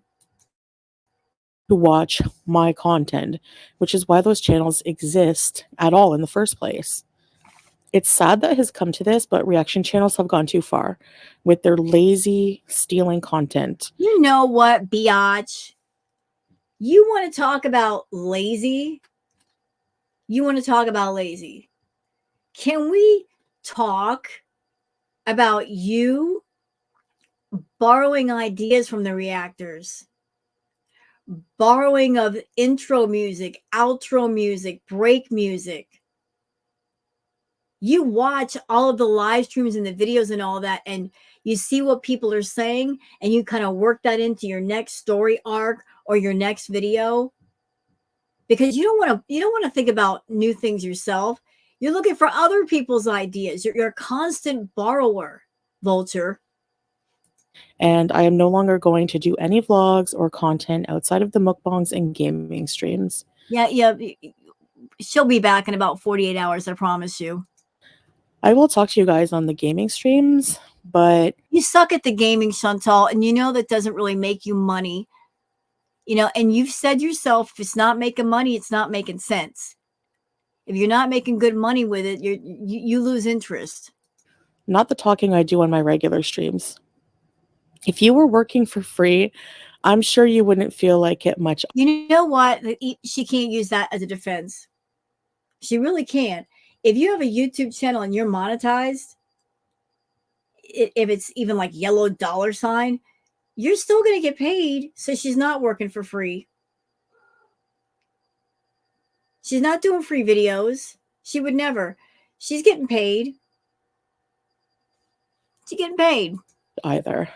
To watch my content, which is why those channels exist at all in the first place. It's sad that it has come to this, but reaction channels have gone too far with their lazy stealing content. You know what, biatch? You want to talk about lazy? You want to talk about lazy? Can we talk about you borrowing ideas from the reactors? Borrowing of intro music, outro music, break music. You watch all of the live streams and the videos and all that, and you see what people are saying, and you kind of work that into your next story arc or your next video, because you don't want to think about new things yourself. You're looking for other people's ideas. You're a constant borrower, Vulture. And I am no longer going to do any vlogs or content outside of the mukbangs and gaming streams. Yeah. She'll be back in about 48 hours, I promise you. I will talk to you guys on the gaming streams, but You suck at the gaming, Chantal, and you know that doesn't really make you money. And you've said yourself, if it's not making money, it's not making sense. If you're not making good money with it, you lose interest. not the talking I do on my regular streams. If you were working for free, I'm sure you wouldn't feel like it much. You know what? She can't use that as a defense. She really can't. If you have a YouTube channel and you're monetized, if it's even like yellow dollar sign, you're still going to get paid. So she's not working for free. She's not doing free videos. She would never. She's getting paid. She's getting paid. Either.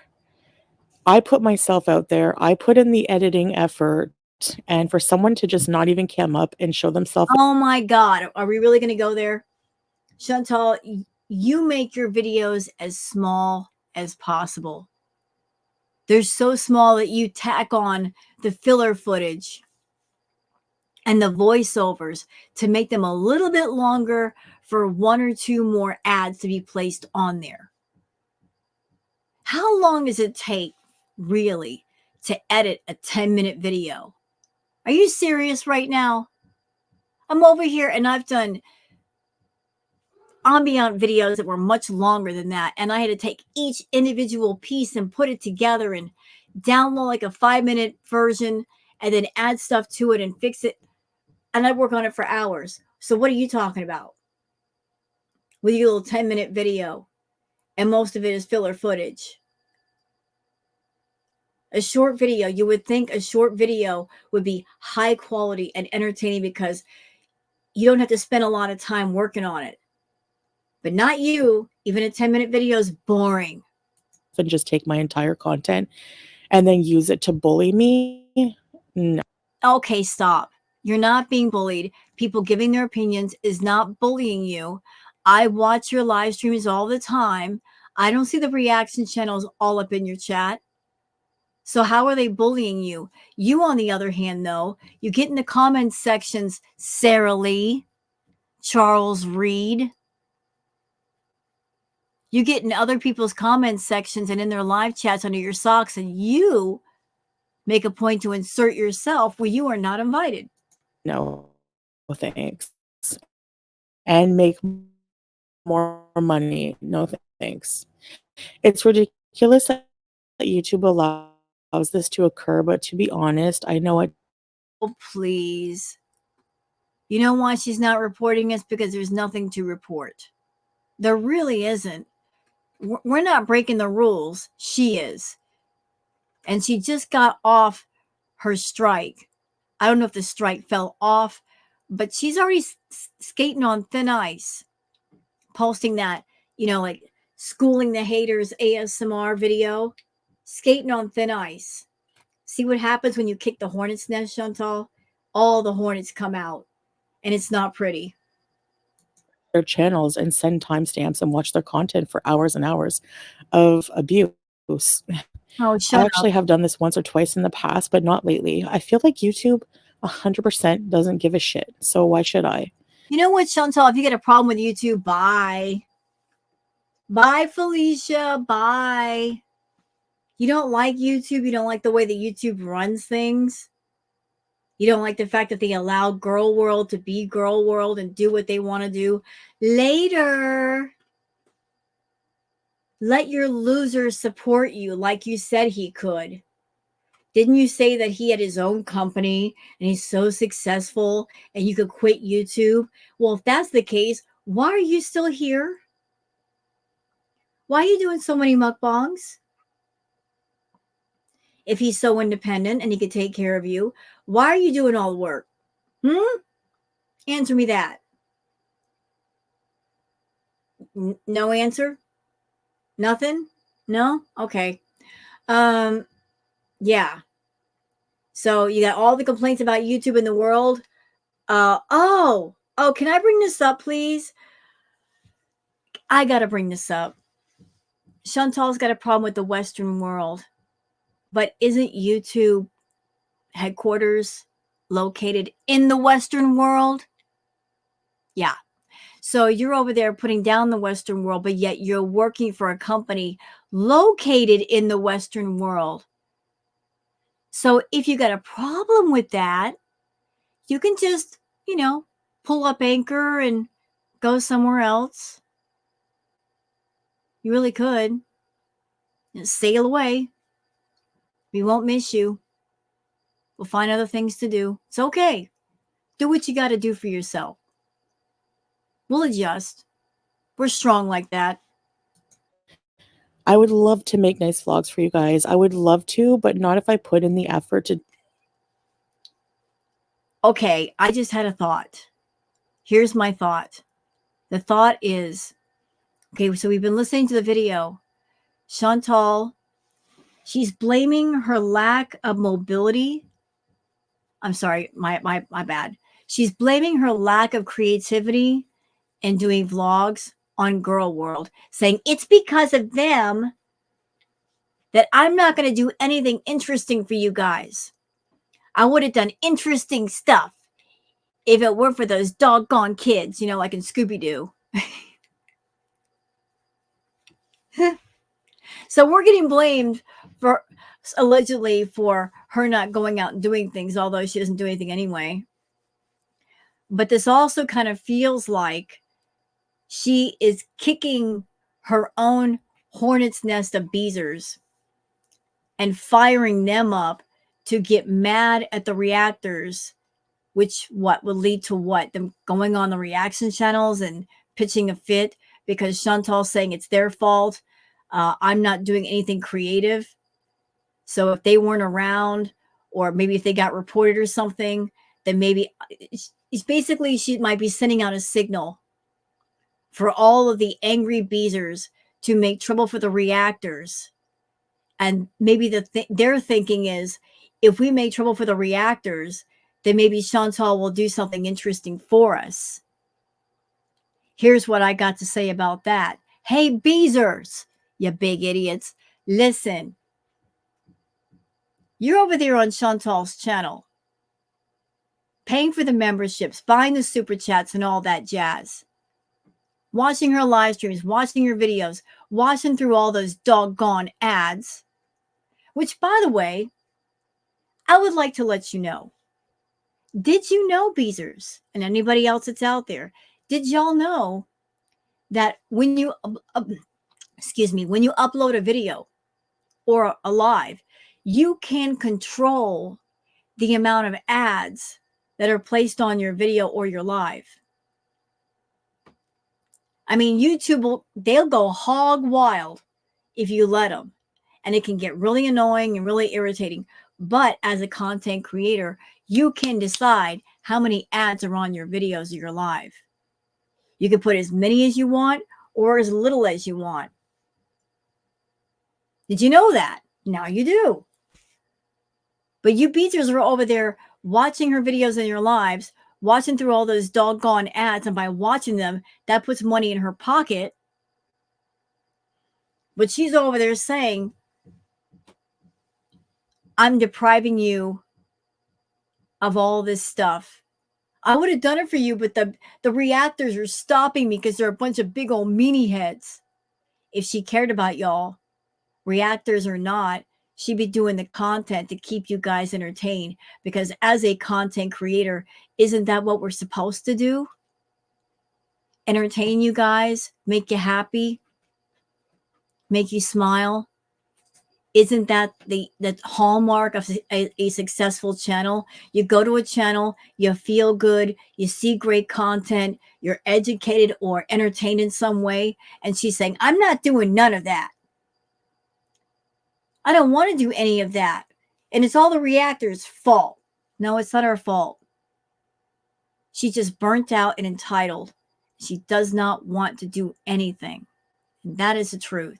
I put myself out there, I put in the editing effort, and for someone to just not even come up and show themselves. Oh my God. Are we really going to go there? Chantal, you make your videos as small as possible. They're so small that you tack on the filler footage and the voiceovers to make them a little bit longer for one or two more ads to be placed on there. How long does it take, really, to edit a 10-minute video? Are you serious right now? I'm over here and I've done ambient videos that were much longer than that, and I had to take each individual piece and put it together and download like a 5-minute version and then add stuff to it and fix it, and I'd work on it for hours. So what are you talking about with your little 10-minute video, and most of it is filler footage? A short video, you would think a short video would be high quality and entertaining because you don't have to spend a lot of time working on it. But not you. Even a 10-minute video is boring. And just take my entire content and then use it to bully me. No. Okay, stop. You're not being bullied. People giving their opinions is not bullying you. I watch your live streams all the time. I don't see the reaction channels all up in your chat. So how are they bullying you? You, on the other hand, though, you get in the comment sections, Sarah Lee, Charles Reed. You get in other people's comment sections and in their live chats under your socks, and you make a point to insert yourself where you are not invited. No, thanks. And make more money. No, thanks. It's ridiculous that YouTube allows this to occur, but to be honest, I know it. Oh, please. You know why she's not reporting us? Because there's nothing to report. There really isn't. We're not breaking the rules. She is. And she just got off her strike. I don't know if the strike fell off, but she's already skating on thin ice, posting that, like schooling the haters ASMR video, skating on thin ice. See what happens when you kick the hornet's nest, Chantal? All the hornets come out, and it's not pretty. their channels and send timestamps and watch their content for hours and hours of abuse. Oh, I shut actually up. have done this once or twice in the past, but not lately. I feel like YouTube 100% doesn't give a shit. So why should I? You know what, Chantal? If you get a problem with YouTube, bye. Bye, Felicia. Bye. You don't like YouTube. You don't like the way that YouTube runs things. You don't like the fact that they allow Girl World to be Girl World and do what they want to do. Later, let your loser support you like you said he could. Didn't you say that he had his own company and he's so successful and you could quit YouTube? Well, if that's the case, why are you still here? Why are you doing so many mukbangs? If he's so independent and he could take care of you, why are you doing all the work? Answer me that. No answer? Nothing? No? Okay. Um, yeah. So you got all the complaints about YouTube in the world. Oh, can I bring this up, please? I got to bring this up. Chantal's got a problem with the Western world, but isn't YouTube headquarters located in the Western world? Yeah. So you're over there putting down the Western world, but yet you're working for a company located in the Western world. So if you got a problem with that, you can just, pull up anchor and go somewhere else. You really could. Just sail away. We won't miss you. We'll find other things to do. It's okay. Do what you got to do for yourself. We'll adjust. We're strong like that. I would love to make nice vlogs for you guys. I would love to, but not if I put in the effort to. Okay, I just had a thought. Here's my thought. The thought is, okay, so we've been listening to the video. Chantal, she's blaming her lack of mobility. I'm sorry, my bad. She's blaming her lack of creativity and doing vlogs on Girl World, saying it's because of them that I'm not going to do anything interesting for you guys. I would have done interesting stuff if it weren't for those doggone kids, like in Scooby Doo. So we're getting blamed for allegedly for her not going out and doing things, although she doesn't do anything anyway. But this also kind of feels like she is kicking her own hornet's nest of beezers and firing them up to get mad at the reactors, which what will lead to what? Them going on the reaction channels and pitching a fit because Chantal's saying it's their fault. I'm not doing anything creative. So if they weren't around, or maybe if they got reported or something, then maybe it's basically she might be sending out a signal for all of the angry beezers to make trouble for the reactors. And maybe their thinking is, if we make trouble for the reactors, then maybe Chantal will do something interesting for us. Here's what I got to say about that. Hey, beezers, you big idiots. Listen, you're over there on Chantal's channel, paying for the memberships, buying the super chats and all that jazz, watching her live streams, watching her videos, watching through all those doggone ads, which, by the way, I would like to let you know. Did you know, Beezers, and anybody else that's out there, did y'all know that when you, when you upload a video or a live, you can control the amount of ads that are placed on your video or your live? I mean, YouTube they'll go hog wild if you let them, and it can get really annoying and really irritating. But as a content creator, you can decide how many ads are on your videos or your live. You can put as many as you want or as little as you want. Did you know that? Now you do. But you beaters are over there watching her videos and your lives, watching through all those doggone ads, and by watching them, that puts money in her pocket. But she's over there saying, I'm depriving you of all this stuff. I would have done it for you, but the reactors are stopping me because they're a bunch of big old meanie heads. If she cared about y'all, reactors or not, she'd be doing the content to keep you guys entertained. Because as a content creator, isn't that what we're supposed to do? Entertain you guys, make you happy, make you smile. Isn't that the hallmark of a successful channel? You go to a channel, you feel good, you see great content, you're educated or entertained in some way. And she's saying, I'm not doing none of that. I don't want to do any of that. And it's all the reactors' fault. No, it's not her fault. She's just burnt out and entitled. She does not want to do anything. And that is the truth.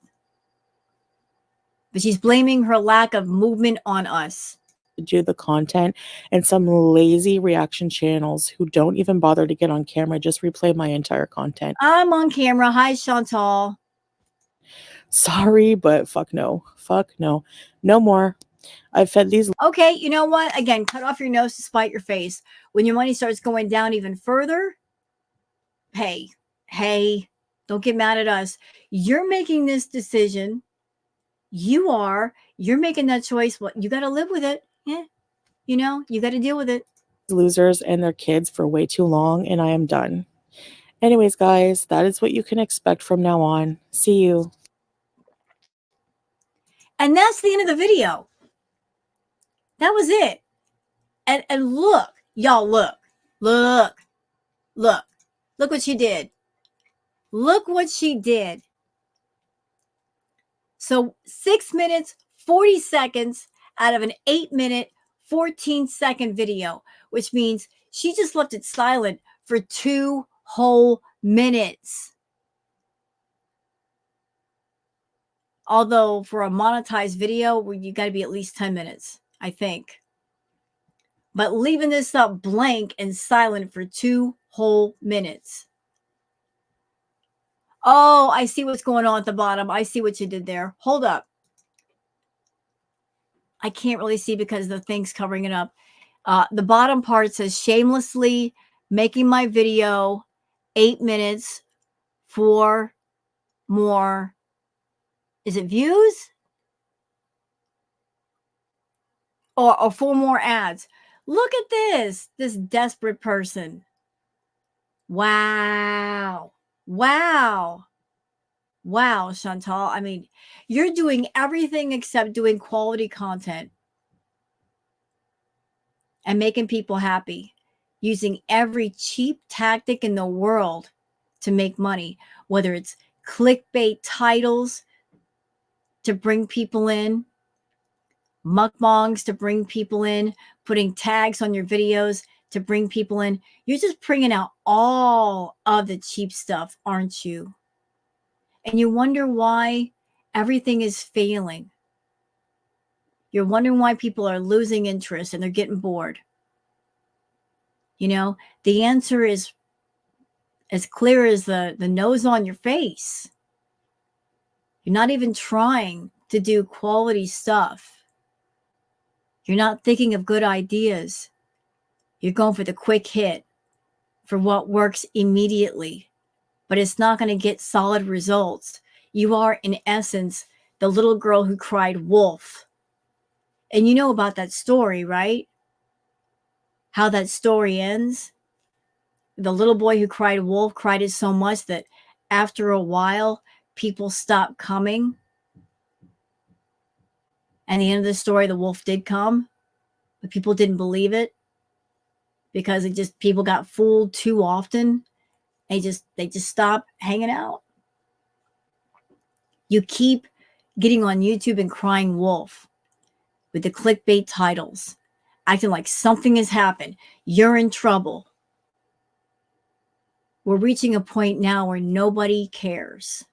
But she's blaming her lack of movement on us. Do the content, and some lazy reaction channels who don't even bother to get on camera just replay my entire content. I'm on camera. Hi, Chantal. Sorry, but fuck no. Fuck no. No more. I've fed these. Okay, you know what? Again, cut off your nose to spite your face. When your money starts going down even further, hey, don't get mad at us. You're making this decision. You're making that choice. What you got to live with it. Yeah. You got to deal with it. Losers and their kids for way too long, and I am done. Anyways, guys, that is what you can expect from now on. See you. And that's the end of the video. That was it. And look, y'all, look what she did. Look what she did. So 6 minutes, 40 seconds out of an 8-minute, 14-second video, which means she just left it silent for 2 whole minutes. Although for a monetized video, you got to be at least 10 minutes, I think. But leaving this up blank and silent for 2 whole minutes. Oh, I see what's going on at the bottom. I see what you did there. Hold up. I can't really see because the thing's covering it up. The bottom part says shamelessly making my video 8 minutes for more. Is it views? Or 4 more ads. Look at this desperate person. Wow. Wow, Chantal. I mean, you're doing everything except doing quality content and making people happy, using every cheap tactic in the world to make money, whether it's clickbait titles to bring people in, mukbangs to bring people in, putting tags on your videos to bring people in. You're just bringing out all of the cheap stuff, aren't you? And you wonder why everything is failing. You're wondering why people are losing interest and they're getting bored. The answer is as clear as the nose on your face. You're not even trying to do quality stuff. You're not thinking of good ideas. You're going for the quick hit, for what works immediately, but it's not going to get solid results. You are, in essence, the little girl who cried wolf. And you know about that story, right? How that story ends? The little boy who cried wolf cried it so much that after a while, people stopped coming. And the end of the story, the wolf did come, but people didn't believe it because people got fooled too often. They just stopped hanging out. You keep getting on YouTube and crying wolf with the clickbait titles, acting like something has happened. You're in trouble. We're reaching a point now where nobody cares.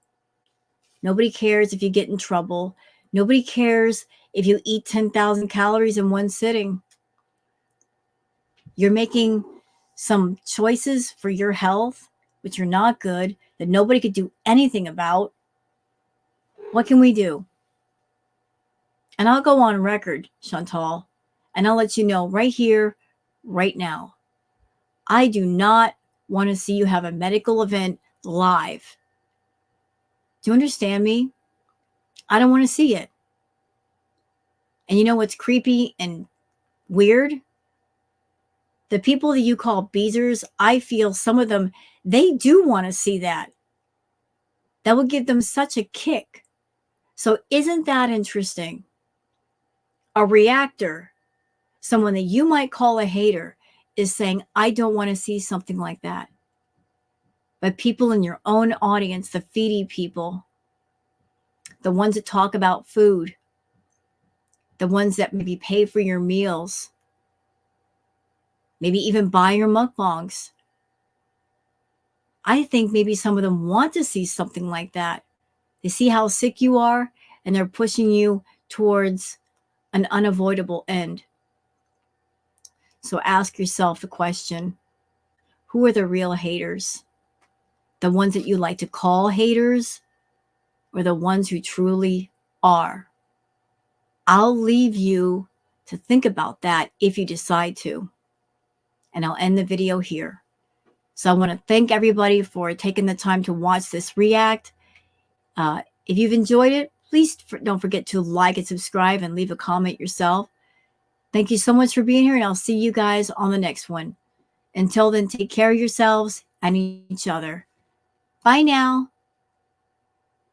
Nobody cares if you get in trouble. Nobody cares if you eat 10,000 calories in one sitting. You're making some choices for your health, which are not good, that nobody could do anything about, what can we do? And I'll go on record, Chantal, and I'll let you know right here, right now. I do not want to see you have a medical event live. Do you understand me? I don't want to see it. And you know what's creepy and weird? The people that you call beezers, I feel some of them, they do want to see that. That would give them such a kick. So isn't that interesting? A reactor, someone that you might call a hater, is saying, I don't want to see something like that. But people in your own audience, the feedy people, the ones that talk about food, the ones that maybe pay for your meals, maybe even buy your mukbangs. I think maybe some of them want to see something like that. They see how sick you are and they're pushing you towards an unavoidable end. So ask yourself the question, who are the real haters? The ones that you like to call haters, or the ones who truly are? I'll leave you to think about that if you decide to. And I'll end the video here. So I want to thank everybody for taking the time to watch this react. If you've enjoyed it, please don't forget to like and subscribe and leave a comment yourself. Thank you so much for being here, and I'll see you guys on the next one. Until then, take care of yourselves and each other. Bye now.